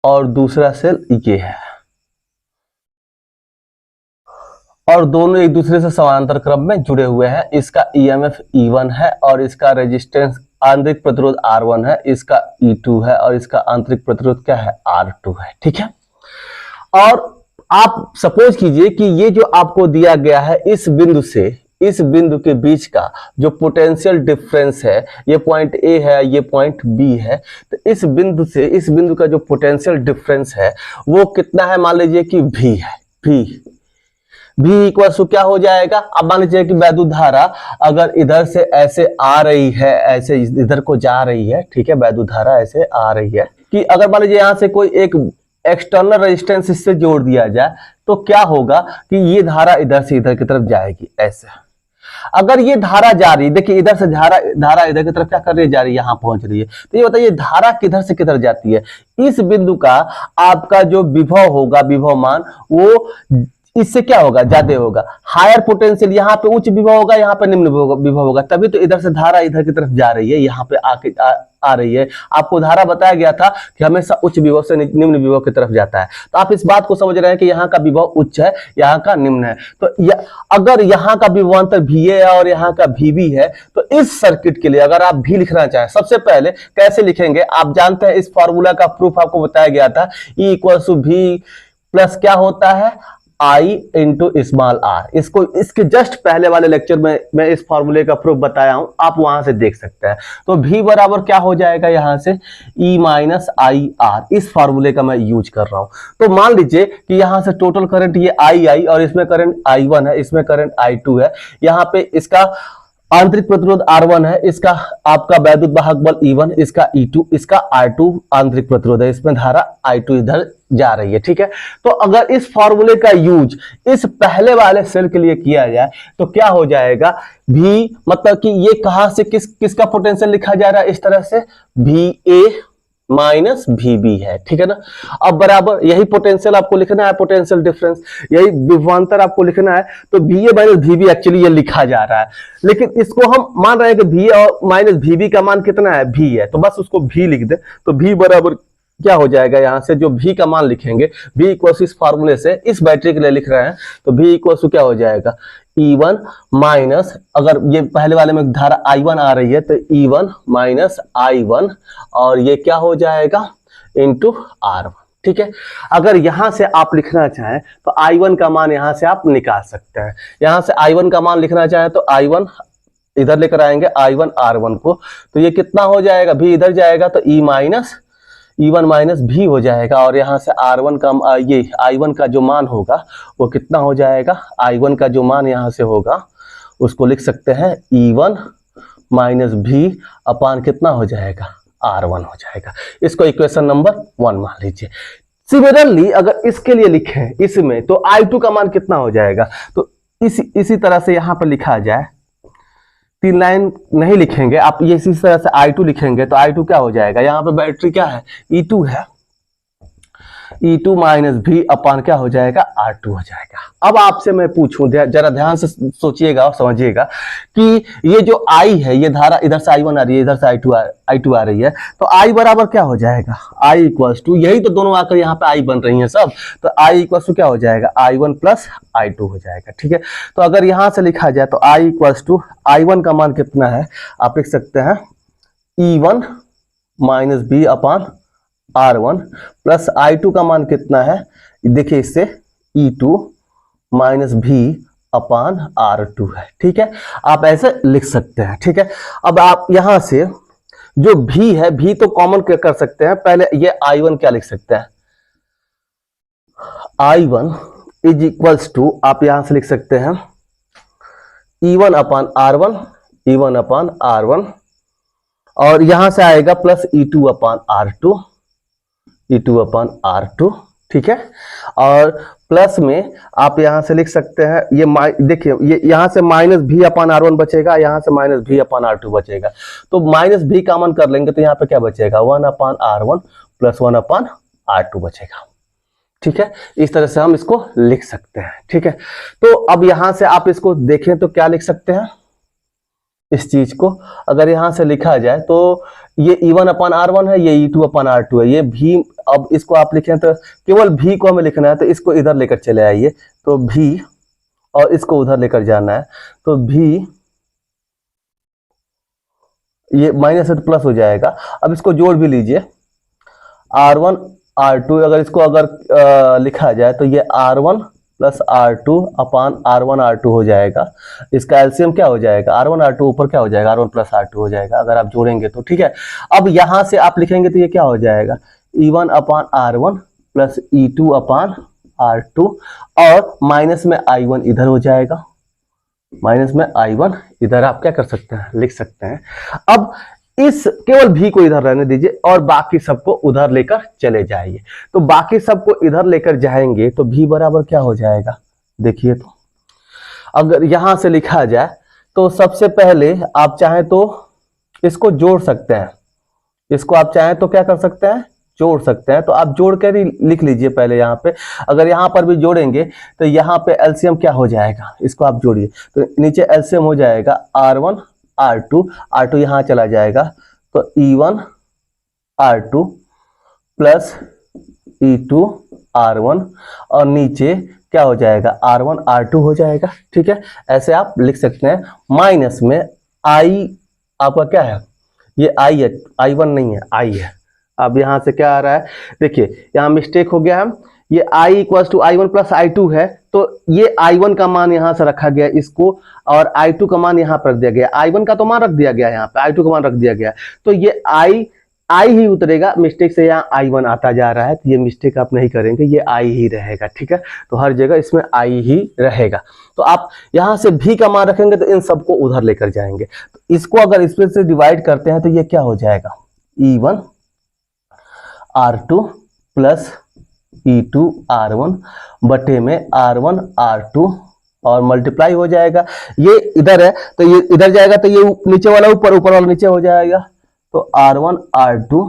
और दूसरा सेल ये है, और दोनों एक दूसरे से समानांतर क्रम में जुड़े हुए हैं। इसका EMF E1 है और इसका रेजिस्टेंस आंतरिक प्रतिरोध R1 है, इसका E2 है और इसका आंतरिक प्रतिरोध क्या है, R2 है। ठीक है, और आप सपोज कीजिए कि ये जो आपको दिया गया है इस बिंदु से इस बिंदु के बीच का जो पोटेंशियल डिफरेंस है, ये पॉइंट A है, ये पॉइंट B है। तो इस बिंदु से इस बिंदु का जो पोटेंशियल डिफरेंस है वो कितना है, मान लीजिए कि V है। V इक्वल टू क्या हो जाएगा, अब मान लीजिए कि वैद्युत धारा अगर इधर से ऐसे आ रही है, ऐसे इधर को जा रही है, ठीक है, वैद्युत धारा ऐसे आ रही है, कि अगर मान लीजिए यहां से कोई एक एक्सटर्नल रेजिस्टेंस इससे जोड़ दिया जाए तो क्या होगा कि ये धारा इधर से इधर की तरफ जाएगी ऐसे। अगर ये धारा जा रही है, देखिए इधर से धारा इधर की तरफ क्या कर रही है, जा रही है, यहां पहुंच रही है। तो ये बताइए धारा किधर से किधर जाती है, इस बिंदु का आपका जो विभव होगा, विभव मान, वो इससे क्या होगा, ज्यादा होगा। हायर पोटेंशियल, यहाँ पे उच्च विभव होगा, यहाँ पे निम्न विभव होगा, तभी तो इधर से धारा इधर की तरफ जा रही है, यहाँ पे आके आ रही है। आपको धारा बताया गया था कि हमेशा उच्च विभव से निम्न विभव की तरफ जाता है। तो आप इस बात को समझ रहे हैं कि यहाँ का विभव उच्च है, यहाँ का निम्न है। तो अगर यहाँ का विभवांतर VA है और यहाँ का VB है, तो इस सर्किट के लिए अगर आप भी लिखना चाहें, सबसे पहले कैसे लिखेंगे आप जानते हैं, इस फॉर्मूला का प्रूफ आपको बताया गया था। E equal to V plus क्या होता है, I इंटू स्मॉल r। इसको इसके जस्ट पहले वाले लेक्चर में मैं इस फॉर्मूले का प्रूफ बताया हूं, आप वहां से देख सकते हैं। तो V बराबर क्या हो जाएगा, यहां से E माइनस आई R। इस फॉर्मूले का मैं यूज कर रहा हूं। तो मान लीजिए कि यहां से टोटल करंट ये I और इसमें करंट I1 है, इसमें करंट I2 है, यहाँ पे इसका आंतरिक प्रतिरोध R1 है, इसका आपका वैद्युत वाहक बल E1, इसका E2, इसका R2 आंतरिक प्रतिरोध है, इसमें धारा I2 इधर जा रही है। ठीक है, तो अगर इस फॉर्मूले का यूज इस पहले वाले सेल के लिए किया जाए तो क्या हो जाएगा, V मतलब कि ये कहां से किसका पोटेंशियल लिखा जा रहा है, इस तरह से VA माइनस VB है। ठीक है ना, अब बराबर यही पोटेंशियल आपको लिखना है, पोटेंशियल डिफरेंस, यही विभवांतर आपको लिखना है। तो VA माइनस VB एक्चुअली ये लिखा जा रहा है, लेकिन इसको हम मान रहे हैं कि VA और माइनस VB का मान कितना है, V है, तो बस उसको V लिख दे। तो V बराबर क्या हो जाएगा, यहां से जो V का मान लिखेंगे, V इक्वल इस फॉर्मूले से इस बैटरी के लिए लिख रहे हैं, तो V इक्वल क्या हो जाएगा, E1 माइनस, अगर ये पहले वाले में धारा I1 आ रही है तो E1 माइनस I1, और ये क्या हो जाएगा इंटू R1। ठीक है, अगर यहां से आप लिखना चाहें तो I1 का मान यहां से आप निकाल सकते हैं। यहां से I1 का मान लिखना चाहें तो I1 इधर लेकर आएंगे, I1 R1 को, तो ये कितना हो जाएगा, V इधर जाएगा तो E1 माइनस V हो जाएगा, और यहाँ से R1 का ये I1 का जो मान होगा वो कितना हो जाएगा, I1 का जो मान यहाँ से होगा उसको लिख सकते हैं E1 माइनस V अपान कितना हो जाएगा, R1 हो जाएगा। इसको इक्वेशन नंबर 1 मान लीजिए। सिमिलरली अगर इसके लिए लिखें इसमें, तो I2 का मान कितना हो जाएगा, तो इसी तरह से यहाँ पर लिखा जाए, 3 लाइन नहीं लिखेंगे आप, ये इसी तरह से I2 लिखेंगे तो I2 क्या हो जाएगा, यहाँ पे बैटरी क्या है, E2 है, E2 माइनस भी अपान क्या हो जाएगा, R2 हो जाएगा। अब आपसे मैं पूछूं, जरा ध्यान से सोचिएगा और समझिएगा कि ये जो I है, ये धारा इधर से I1 आ रही है, इधर से I2 आ रही है, तो I बराबर क्या हो जाएगा, I इक्वल्स टू, यही तो दोनों आकर यहाँ पे I बन रही हैं सब, तो I इक्वल्स टू क्या हो जाएगा, I1 प्लस I2 हो जाएगा। ठीक है, तो अगर यहाँ से लिखा जाए तो I इक्वल्स टू I1 का मान कितना है, आप लिख सकते हैं E1 माइनस बी अपान R1 प्लस I2 का मान कितना है, देखिए इससे E2 माइनस भी अपान R2 है। ठीक है, आप ऐसे लिख सकते हैं। ठीक है, अब आप यहां से जो भी है, भी तो कॉमन कर सकते हैं। पहले ये I1 क्या लिख सकते हैं, I1 इज इक्वल्स टू, आप यहां से लिख सकते हैं E1 upon R1, E1 upon R1, और यहां से आएगा plus E2 upon R2, E2 upon R2। ठीक है, और प्लस में आप यहां से लिख सकते हैं, ये देखिए ये यहां से माइनस भी अपान R1 बचेगा, यहां से माइनस भी अपान R2 बचेगा, तो माइनस भी कॉमन कर लेंगे तो यहां पे क्या बचेगा, 1 अपान R1 प्लस 1 अपान R2 बचेगा। ठीक है, इस तरह से हम इसको लिख सकते हैं। ठीक है, तो अब यहां से आप इसको देखें तो क्या लिख सकते हैं, इस चीज को अगर यहां से लिखा जाए तो ये E1 अपान R1 है, ये E2 अपान R2 है, ये भी, अब इसको आप लिखें तो केवल भी को हमें लिखना है, तो इसको इधर लेकर चले आइए, तो भी, और इसको उधर लेकर जाना है, तो भी, ये माइनस है तो प्लस हो जाएगा। अब इसको जोड़ भी लीजिए, R1 R2, अगर इसको लिखा जाए तो ये R1 प्लस R2 अपान R1 R2 हो जाएगा। इसका एलसीएम क्या हो जाएगा, R1 R2 ऊपर क्या हो जाएगा, R1 प्लस R2 हो जाएगा, अगर आप जोड़ेंगे तो। ठीक है, अब यहां से आप लिखेंगे तो ये क्या हो जाएगा, E1 upon R1 plus E2 upon R2, और माइनस में I1 इधर हो जाएगा, माइनस में I1 इधर आप क्या कर सकते हैं, लिख सकते हैं। अब इस केवल भी को इधर रहने दीजिए और बाकी सबको उधर लेकर चले जाइए, तो बाकी सबको इधर लेकर जाएंगे तो भी बराबर क्या हो जाएगा, देखिए तो अगर यहां से लिखा जाए तो सबसे पहले आप चाहें तो इसको जोड़ सकते हैं, इसको आप चाहें तो क्या कर सकते हैं, जोड़ सकते हैं, तो आप जोड़ कर ही लिख लीजिए पहले यहाँ पे। अगर यहाँ पर भी जोड़ेंगे तो यहाँ पे एलसीएम क्या हो जाएगा, इसको आप जोड़िए, तो नीचे एलसीएम हो जाएगा R1 R2 यहां चला जाएगा, तो E1 R2 plus E2 R1, और नीचे क्या हो जाएगा, R1 R2 हो जाएगा। ठीक है, ऐसे आप लिख सकते हैं। माइनस में I आपका क्या है, ये I है, I1 नहीं है, I है। अब यहां से क्या आ रहा है, देखिए यहां मिस्टेक हो गया है, ये I equals to I1 plus I2 है, तो ये I1 का मान यहां से रखा गया इसको, और I2 का मान यहां पर रख दिया गया, I1 का तो मान रख दिया गया यहाँ पे, I2 का मान रख दिया गया, तो ये I ही उतरेगा, मिस्टेक से यहाँ I1 आता जा रहा है, तो ये मिस्टेक आप नहीं करेंगे, ये I ही रहेगा। ठीक है, तो हर जगह इसमें I ही रहेगा। तो आप यहां से भी का मान रखेंगे तो इन सबको उधर लेकर जाएंगे, तो इसको अगर इसमें से डिवाइड करते हैं तो ये क्या हो जाएगा, E1 R2 plus E2 R1 बटे में R1 R2, और मल्टीप्लाई हो जाएगा, ये इधर है तो ये इधर जाएगा, तो ये नीचे वाला ऊपर, ऊपर वाला नीचे हो जाएगा, तो R1 R2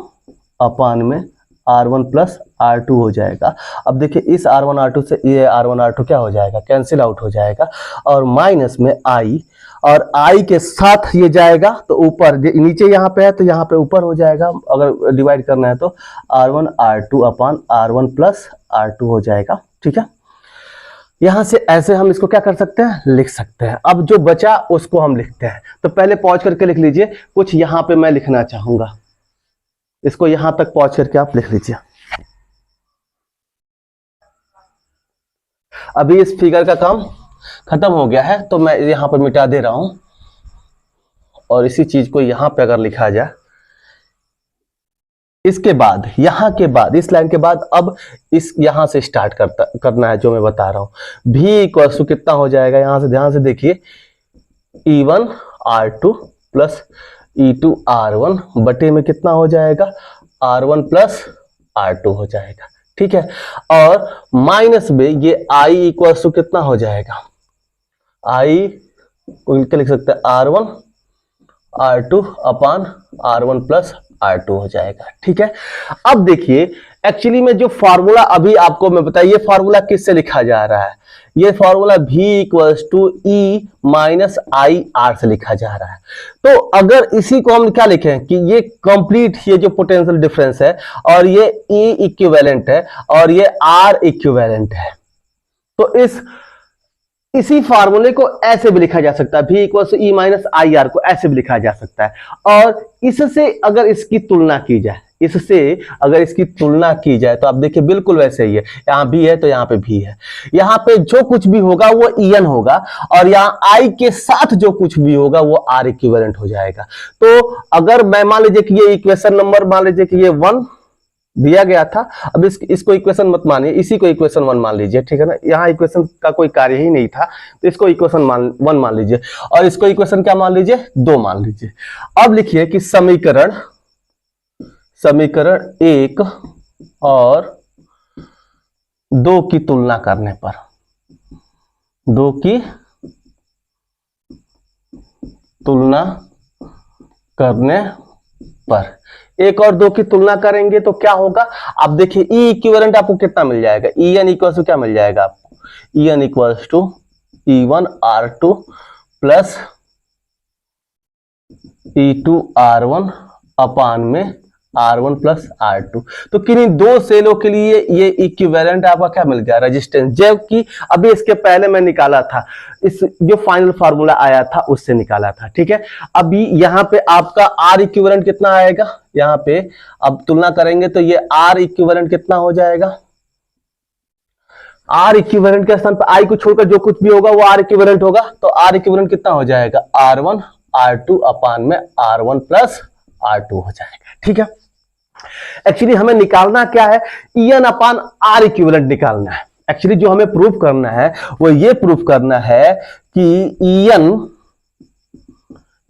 अपान में R1 प्लस R2 हो जाएगा। अब देखिए इस R1 R2 से ये R1 R2 क्या हो जाएगा, कैंसिल आउट हो जाएगा, और माइनस में I, और I के साथ ये जाएगा तो ऊपर, नीचे यहाँ पे है तो यहाँ पे ऊपर हो जाएगा, अगर डिवाइड करना है तो R1 R2 अपान R1 प्लस R2 हो जाएगा। ठीक है, यहां से ऐसे हम इसको क्या कर सकते हैं, लिख सकते हैं। अब जो बचा उसको हम लिखते हैं, तो पहले पॉज करके लिख लीजिए, कुछ यहां पे मैं लिखना चाहूंगा, इसको यहां तक पॉज करके आप लिख लीजिए। अभी इस फिगर का काम खत्म हो गया है, तो मैं यहां पर मिटा दे रहा हूं, और इसी चीज को यहां पे अगर लिखा जाए, इसके बाद यहां के बाद इस लाइन के बाद अब इस यहां से स्टार्ट करना है जो मैं बता रहा हूं। भी इक्वल्स टू कितना हो जाएगा, यहां से ध्यान से देखिए, E1 R2 plus E2 R1 बटे में कितना हो जाएगा, R1 प्लस R2 हो जाएगा। ठीक है, और माइनस में ये I इक्वल्स टू कितना हो जाएगा, I उनके लिख सकते हैं R1 R2 अपान R1 प्लस R2 हो जाएगा। ठीक है, अब देखिए एक्चुअली में जो फॉर्मूला अभी आपको मैं बताया, ये फॉर्मूला किससे लिखा जा रहा है? ये formula V equals to E minus I R से लिखा जा रहा है। तो अगर इसी को हम क्या लिखें कि ये कंप्लीट, ये जो पोटेंशियल डिफरेंस है और ये E इक्विवेलेंट है और ये R इक्विवेलेंट है, तो इसी फार्मूले को ऐसे भी लिखा जा सकता है, V equal to E minus I R को ऐसे भी लिखा जा सकता है। और इससे अगर इसकी तुलना की जाए, तो आप देखिए बिल्कुल वैसे ही है, यहाँ भी है तो यहाँ पे भी है, यहाँ पे जो कुछ भी होगा वो En होगा और यहाँ I के साथ जो कुछ भी होगा वो R इक्विवेलेंट हो जाएगा। तो अगर मैं मान लीजिए कि ये इक्वेशन नंबर मान लीजिए कि ये 1 दिया गया था, अब इसको इक्वेशन मत मानिए, इसी को इक्वेशन 1 मान लीजिए, ठीक है ना, यहाँ इक्वेशन का कोई कार्य ही नहीं था, तो इसको इक्वेशन 1 मान लीजिए और इसको इक्वेशन क्या मान लीजिए, 2 मान लीजिए। अब लिखिए कि समीकरण 1 और 2 की तुलना करने पर, 2 की तुलना करने पर 1 और 2 की तुलना करेंगे तो क्या होगा? आप देखिए E इक्विवेलेंट आपको कितना मिल जाएगा, En इक्वल्स टू क्या मिल जाएगा आपको, En equals to E1 R2 plus E2 R1 upon में R1 प्लस R2। तो किन्हीं 2 सेलों के लिए ये इक्विवेलेंट आपका क्या मिल गया, रेजिस्टेंस, जबकि अभी इसके पहले मैं निकाला था, इस जो फाइनल फार्मूला आया था उससे निकाला था, ठीक है। अभी यहाँ पे आपका R इक्विवेलेंट कितना आएगा, यहाँ पे अब तुलना करेंगे तो ये R इक्विवेलेंट कितना हो जाएगा, R इक्विवेलेंट के स्थान पर I को छोड़कर जो कुछ भी होगा वो R इक्विवेलेंट होगा, तो R इक्विवेलेंट कितना हो जाएगा, R1 R2 अपान में R1 प्लस R2 हो जाएगा, ठीक है। एक्चुअली हमें निकालना क्या है, En अपान R इक्विवेलेंट निकालना है। एक्चुअली जो हमें प्रूफ करना है वो ये प्रूफ करना है कि En,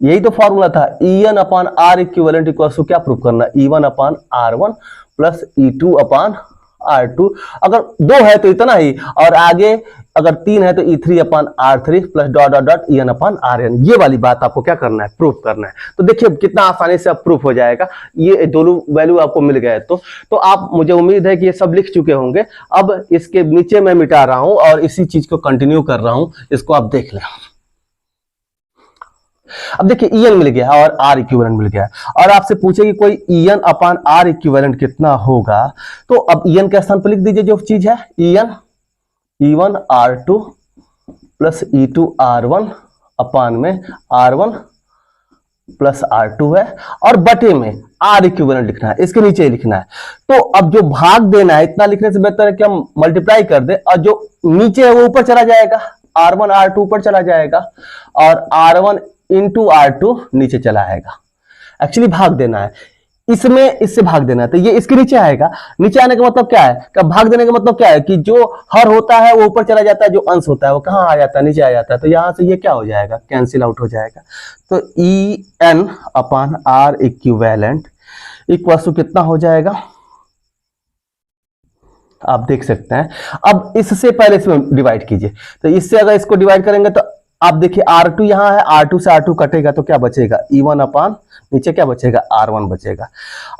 यही तो फॉर्मूला था, En upon R equivalent equal to क्या प्रूफ करना, E1 upon R1 plus E2 upon R2। अगर 2 है तो इतना ही, और आगे अगर 3 है तो E3 अपान R3 plus dot dot dot En अपान Rn। ये वाली बात आपको क्या करना है, प्रूफ करना है। तो देखिए कितना आसानी से अब प्रूफ हो जाएगा, ये दोनों वैल्यू आपको मिल गए तो आप, मुझे उम्मीद है कि ये सब लिख चुके होंगे। अब इसके नीचे मैं मिटा रहा हूं और इसी चीज को कंटिन्यू कर रहा हूं, इसको आप देख लें। अब देखिए En मिल गया और R इक्विवेलेंट मिल गया, और आपसे पूछे कि कोई En अपान R इक्विवेलेंट कितना होगा, तो अब En के स्थान पर लिख दीजिए जो चीज है, En E1 R2 plus E2 R1 upon में R1 प्लस R2 है, और बटे में R इक्विवेलेंट लिखना है, इसके नीचे ही लिखना है। तो अब जो भाग देना है, इतना लिखने से बेहतर है कि हम मल्टीप्लाई कर दे, और जो नीचे है वो ऊपर चला जाएगा, R1 R2 ऊपर चला जाएगा और R1 इंटू R2 नीचे चला आएगा। एक्चुअली भाग देना है, इसमें इससे भाग देना है, तो ये इसके नीचे आएगा। नीचे आने का मतलब क्या है, कि भाग देने का मतलब क्या है कि जो हर होता है वो ऊपर चला जाता है, जो अंश होता है वो कहाँ आ जाता है, नीचे आ जाता है। तो यहां से ये क्या हो जाएगा, कैंसिल आउट हो जाएगा। तो En upon R equivalent equal to कितना हो जाएगा, आप देख सकते हैं। अब इससे पहले इसमें डिवाइड कीजिए, तो इससे अगर इसको डिवाइड करेंगे तो आप देखिए R2 यहां है, R2 से R2 कटेगा तो क्या बचेगा, E1 अपान नीचे क्या बचेगा, R1 बचेगा।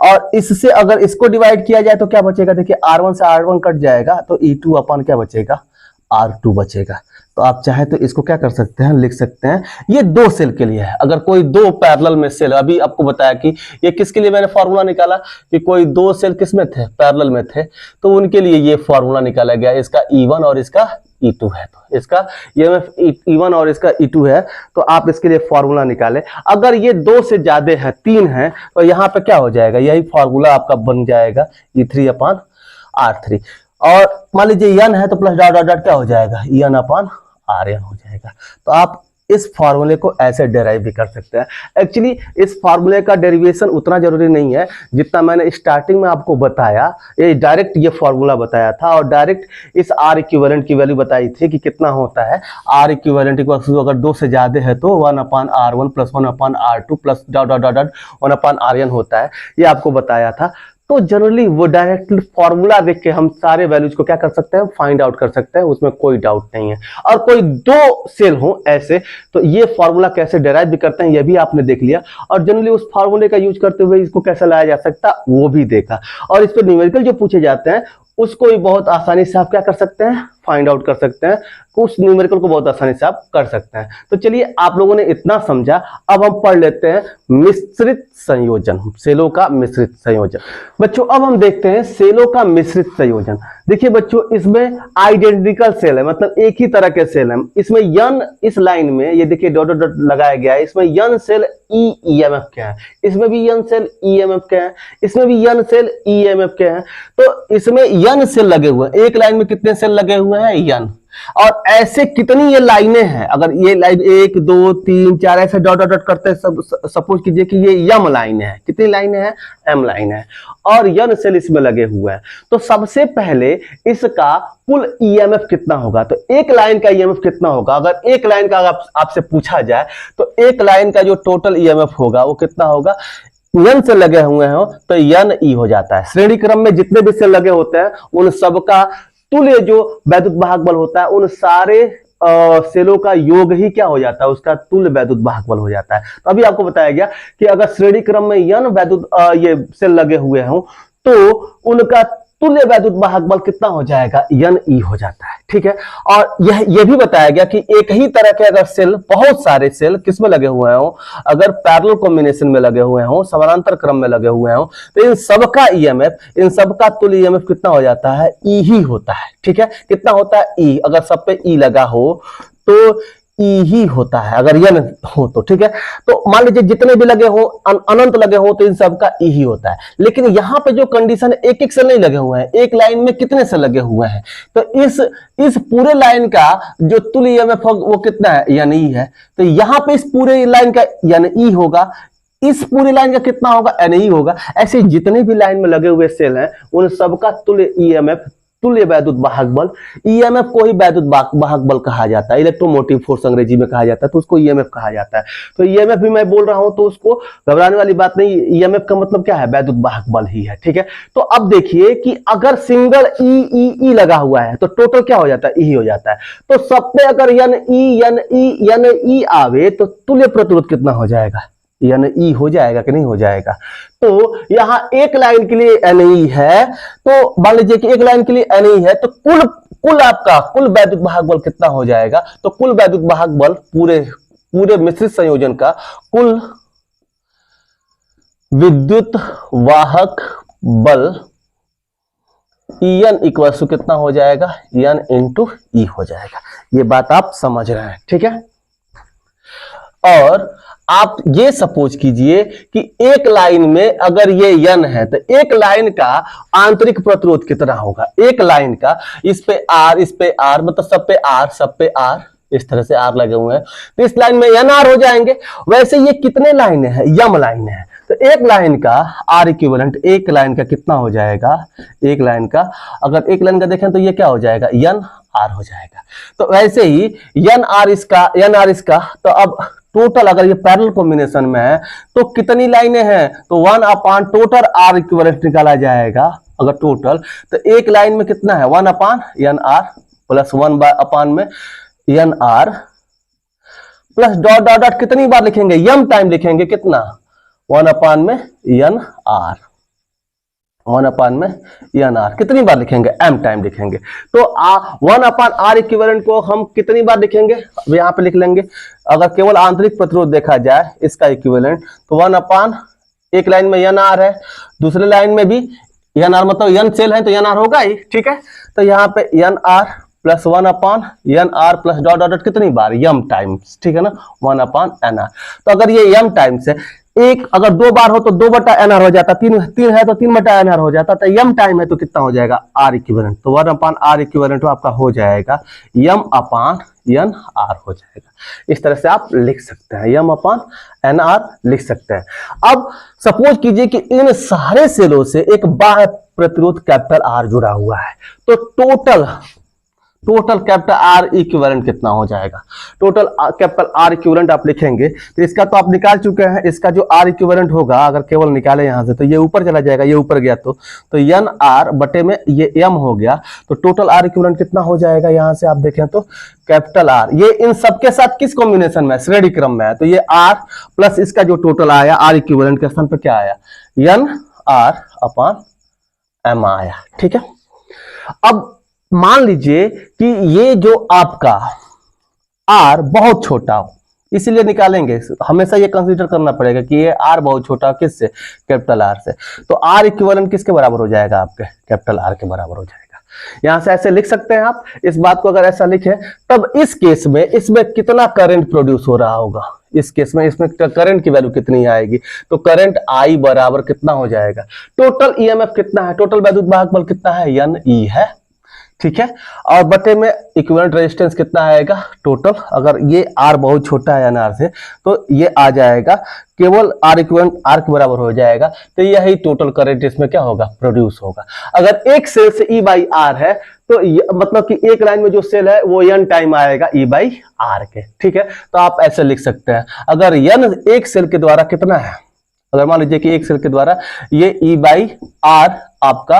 और इससे अगर इसको डिवाइड किया जाए तो क्या बचेगा, देखिए R1 से R1 कट जाएगा तो E2 अपान क्या बचेगा, R2 बचेगा। तो आप चाहे तो इसको क्या कर सकते हैं, लिख सकते हैं, ये 2 सेल के लिए है। अगर कोई 2 पैरेलल में सेल, अभी आपको बताया कि ये किसके लिए मैंने फॉर्मूला निकाला कि कोई 2 सेल किस में थे, पैरेलल में थे, तो उनके लिए ये फॉर्मूला निकाला गया, इसका E1 और इसका E2 है, तो इसका ये E1 और इसका E2 है, तो आप इसके लिए फॉर्मूला निकालें। अगर ये 2 से ज्यादा है, 3 है, तो यहाँ पे क्या हो जाएगा, यही फॉर्मूला आपका बन जाएगा E3 अपान R3। और मान लीजिए N है तो प्लस डॉट डॉट डॉट क्या हो जाएगा, N अपान Rn हो जाएगा। तो आप इस फार्मूले को ऐसे डेराइव भी कर सकते हैं। एक्चुअली इस फार्मूले का डेरिवेशन उतना जरूरी नहीं है जितना मैंने स्टार्टिंग में आपको बताया। ये डायरेक्ट ये फार्मूला बताया था और डायरेक्ट इस R इक्विवेलेंट की वैल्यू बताई थी कि कितना होता है। R इक्विवेलेंट इक्वल अगर 2 से ज्यादा है तो 1 अपान R1 प्लस 1 अपान R2 plus dot dot dot 1 अपान Rn होता है, ये आपको बताया था। तो जनरली वो डायरेक्टली फॉर्मूला देख के हम सारे वैल्यूज को क्या कर सकते हैं, फाइंड आउट कर सकते हैं, उसमें कोई डाउट नहीं है। और कोई दो सेल हो ऐसे तो ये फॉर्मूला कैसे डिराइव भी करते हैं ये भी आपने देख लिया, और जनरली उस फॉर्मूले का यूज करते हुए इसको कैसे लाया जा सकता वो भी देखा। और इस पर न्यूमेरिकल जो पूछे जाते हैं उसको भी बहुत आसानी से आप क्या कर सकते हैं, फाइंड आउट कर सकते हैं, उस न्यूमेरिकल को बहुत आसानी से आप कर सकते हैं। तो चलिए आप लोगों ने इतना समझा, अब हम पढ़ लेते हैं मिश्रित संयोजन, सेलों का मिश्रित संयोजन। बच्चों अब हम देखते हैं सेलों का मिश्रित संयोजन। देखिए बच्चों इसमें आइडेंटिकल सेल है, मतलब एक ही तरह के सेल है। इसमें यन, इस लाइन में ये देखिए डॉट डॉट लगाया गया है, इसमें यन सेल ईएमएफ के हैं, इसमें भी यन सेल ईएमएफ के हैं, इसमें भी यन सेल ईएमएफ के हैं। तो इसमें यन सेल लगे हुए हैं, एक लाइन में कितने सेल लगे हुए हैं, यन। और ऐसे कितनी ये लाइनें हैं, अगर ये लाइन 1 2 3 4 ऐसे डॉट डॉट डॉट करते हैं, सपोज कीजिए कि ये यम लाइन है, कितनी लाइनें हैं, एम लाइन है, और यन सेल इसमें लगे हुए हैं। तो सबसे पहले इसका कुल ईएमएफ कितना होगा, तो एक लाइन का ईएमएफ कितना होगा, अगर एक लाइन का आपसे पूछा जाए तो एक लाइन का जो टोटल ईएमएफ होगा वो कितना होगा, यन से लगे हुए हो तो यन ई हो जाता है। श्रेणी क्रम में जितने भी सेल लगे होते हैं उन सबका तुल्य जो वैद्युत वाहक बल होता है उन सारे सेलों का योग ही क्या हो जाता है, उसका तुल्य वैद्युत वाहक बल हो जाता है। तो अभी आपको बताया गया कि अगर श्रेणी क्रम में यन वैद्युत ये सेल लगे हुए हों तो उनका तुल्य वैद्युत वाहक बल कितना हो जाएगा, यन ई हो जाता है। ठीक है, और यह भी बताया गया कि एक ही तरह के अगर सेल, बहुत सारे सेल किसमें लगे हुए हों, अगर पैरेलल कॉम्बिनेशन में लगे हुए हों, समानांतर क्रम में लगे हुए हों, तो इन सबका ईएमएफ, इन सबका तुल्य ईएमएफ कितना हो जाता है, ई ही होता है। ठीक है, कितना होता है, ई। अगर सब पे ई लगा हो तो ई ही होता है, अगर यन हो तो। ठीक है, तो मान लीजिए जितने भी लगे हो, अनंत लगे हो, तो इन सब का ई ही होता है। लेकिन यहां पे जो कंडीशन है, एक एक सेल नहीं लगे हुए हैं, एक लाइन में कितने सेल लगे हुए हैं, तो इस पूरे लाइन का जो तुल्य ईएमएफ वो कितना है, यन ई है। तो यहां पे इस पूरे लाइन का यन ई होगा, इस पूरी लाइन का कितना होगा, एन ई होगा। ऐसे जितने भी लाइन में लगे हुए सेल हैं उन सबका तुल्य ईएमएफ, तुल्य वैद्युत वाहक बल, ईएमएफ को ही वैद्युत वाहक बल कहा जाता है, इलेक्ट्रोमोटिव फोर्स अंग्रेजी में कहा जाता है, तो उसको ईएमएफ कहा जाता है। तो ईएमएफ भी मैं बोल रहा हूं तो उसको घबराने वाली बात नहीं, ईएमएफ का मतलब क्या है, वैद्युत वाहक बल ही है। ठीक है, तो अब देखिए कि अगर सिंगल ई लगा हुआ है तो टोटल क्या हो जाता है, ई हो जाता है। तो सब पे अगर यन ई आवे तो तुल्य प्रतिरोध कितना हो जाएगा, एन ई हो जाएगा कि नहीं हो जाएगा। तो यहां एक लाइन के लिए एन ई है, तो मान लीजिए कि एक लाइन के लिए एन ई है, तो कुल आपका कुल वैद्युत वाहक बल कितना हो जाएगा, तो कुल वैद्युत वाहक बल पूरे मिश्रित संयोजन का कुल विद्युत वाहक बल एन इक्वल टू कितना हो जाएगा, एन इंटू ई हो जाएगा। ये बात आप समझ रहे हैं। ठीक है, और आप ये सपोज कीजिए कि एक लाइन में अगर ये यन है तो एक लाइन का आंतरिक प्रतिरोध कितना होगा, एक लाइन का, इस पे आर, मतलब सब पे आर, इस तरह से आर लगे हुए हैं, तो इस लाइन में एन आर हो जाएंगे। वैसे ये कितने लाइन है, यम लाइन है, तो एक लाइन का आर इक्विवेलेंट, एक लाइन का कितना हो जाएगा, एक लाइन का, अगर एक लाइन का देखें तो ये क्या हो जाएगा, एन आर हो जाएगा। तो वैसे ही एन आर इसका, तो अब टोटल अगर ये पैरेलल कॉम्बिनेशन में है तो कितनी लाइनें हैं, तो 1 टोटल आर इक्विवेलेंट निकाला जाएगा। अगर टोटल तो एक लाइन में कितना है, 1/n r प्लस 1 में N R plus dot dot dot कितनी बार लिखेंगे, यम टाइम लिखेंगे, कितना, 1 में एन आर, 1 में एन आर कितनी बार लिखेंगे, एम टाइम लिखेंगे। तो 1/r इक्विवेलेंट को हम कितनी बार लिखेंगे, अब यहां पे लिख लेंगे। अगर केवल आंतरिक प्रतिरोध देखा जाए इसका इक्विवेलेंट, तो 1 एक लाइन में एन आर है, दूसरे लाइन में भी एन आर, मतलब एन सेल है तो एन आर होगा ही। ठीक है, तो यहाँ पे N R plus 1/n r plus dot dot dot कितनी बार, यम टाइम्स। ठीक है ना, 1/n r। तो अगर ये यम टाइम्स है, एक अगर 2 बार हो तो 2/n r हो जाता, 3 है तो 3/n r हो जाता, तो यम टाइम है तो कितना हो जाएगा, r इक्विवेलेंट। तो 1/r इक्विवेलेंट आपका हो जाएगा यम/n r हो जाएगा। इस तरह से आप लिख सकते हैं, यम/n r लिख सकते हैं। अब सपोज कीजिए कि इन सारे सेलों से एक बाह्य प्रतिरोध कैपिटल R जुड़ा हुआ है, तो टोटल कैपिटल आर इक्विवेलेंट कितना हो जाएगा। टोटल कैपिटल आर इक्विवेलेंट आप लिखेंगे तो इसका तो आप निकाल चुके हैं, इसका जो आर इक्विवेलेंट होगा अगर केवल निकाले यहां से तो ये ऊपर चला जाएगा, ये ऊपर गया तो एन आर बटे में ये एम हो गया, तो टोटल आर इक्विवेलेंट कितना हो जाएगा। यहां से आप देखें तो कैपिटल आर ये इन सबके साथ किस कॉम्बिनेशन में, श्रेणी क्रम में है, तो ये आर प्लस इसका जो टोटल आया आर इक्विवेलेंट के स्थान पर क्या आया, एन आर अपॉन एम आया। ठीक है, अब मान लीजिए कि ये जो आपका आर बहुत छोटा हो, इसलिए निकालेंगे, हमेशा ये कंसीडर करना पड़ेगा कि ये आर बहुत छोटा हो, किससे, कैपिटल आर से, तो आर इक्विवेलेंट किसके बराबर हो जाएगा, आपके कैपिटल आर के बराबर हो जाएगा। यहां से ऐसे लिख सकते हैं आप इस बात को, अगर ऐसा लिखें तब इस केस में इसमें कितना करंट प्रोड्यूस हो रहा होगा, इस केस में इसमें करंट की वैल्यू कितनी आएगी, तो करंट आई बराबर कितना हो जाएगा, टोटल ईएमएफ कितना है, टोटल वैद्युत वाहक बल कितना है, एन ई है। ठीक है, और बटे में इक्विवेलेंट रेजिस्टेंस कितना आएगा टोटल, अगर ये आर बहुत छोटा है एनआर से तो ये आ जाएगा केवल आर इक्विवेलेंट आर के बराबर हो जाएगा, तो यही टोटल करंट इसमें क्या होगा, प्रोड्यूस होगा। अगर एक सेल से ई बाई आर है तो मतलब कि एक लाइन में जो सेल है वो एन टाइम आएगा ई बाई आर के। ठीक है, तो आप ऐसे लिख सकते हैं, अगर एन एक सेल के द्वारा कितना है, अगर मान लीजिए कि एक सेल के द्वारा ये ई बाई आर आपका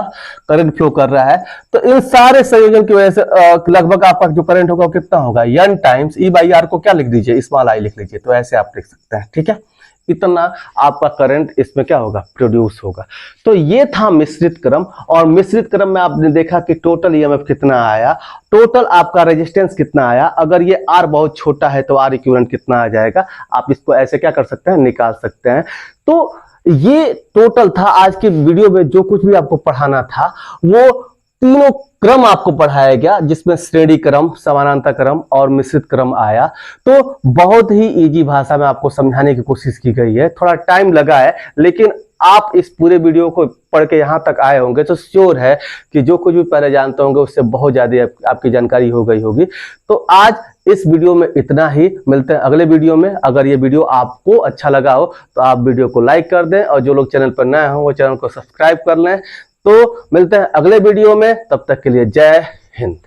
करंट फ्लो कर रहा है, तो इन सारे संयोजन की वजह से लगभग आपका जो करंट होगा वो कितना होगा, N times E by R को क्या लिख दीजिए, स्मॉल आई लिख लीजिए, तो ऐसे आप लिख सकते हैं। ठीक है, इतना आपका करंट इसमें क्या होगा, प्रोड्यूस होगा। तो ये था मिश्रित क्रम, और मिश्रित क्रम में आपने देखा कि टोटल ईएमएफ कितना आया, टोटल आपका रेजिस्टेंस कितना आया, अगर ये आर बहुत छोटा है तो आर इक्विवेलेंट कितना आ जाएगा, आप इसको ऐसे क्या कर सकते हैं, निकाल सकते हैं। तो ये टोटल था आज की वीडियो में, जो कुछ भी आपको पढ़ाना था वो तीनों क्रम आपको पढ़ाया गया, जिसमें श्रेणी क्रम, समानांतर क्रम और मिश्रित क्रम आया। तो बहुत ही इजी भाषा में आपको समझाने की कोशिश की गई है, थोड़ा टाइम लगा है, लेकिन आप इस पूरे वीडियो को पढ़ के यहाँ तक आए होंगे तो श्योर है कि जो कुछ भी पहले जानते होंगे उससे बहुत ज्यादा आपकी जानकारी हो गई होगी। तो आज इस वीडियो में इतना ही, मिलते हैं अगले वीडियो में। अगर ये वीडियो आपको अच्छा लगा हो तो आप वीडियो को लाइक कर दें, और जो लोग चैनल पर नए हो वो चैनल को सब्सक्राइब कर लें। तो मिलते हैं अगले वीडियो में, तब तक के लिए जय हिंद।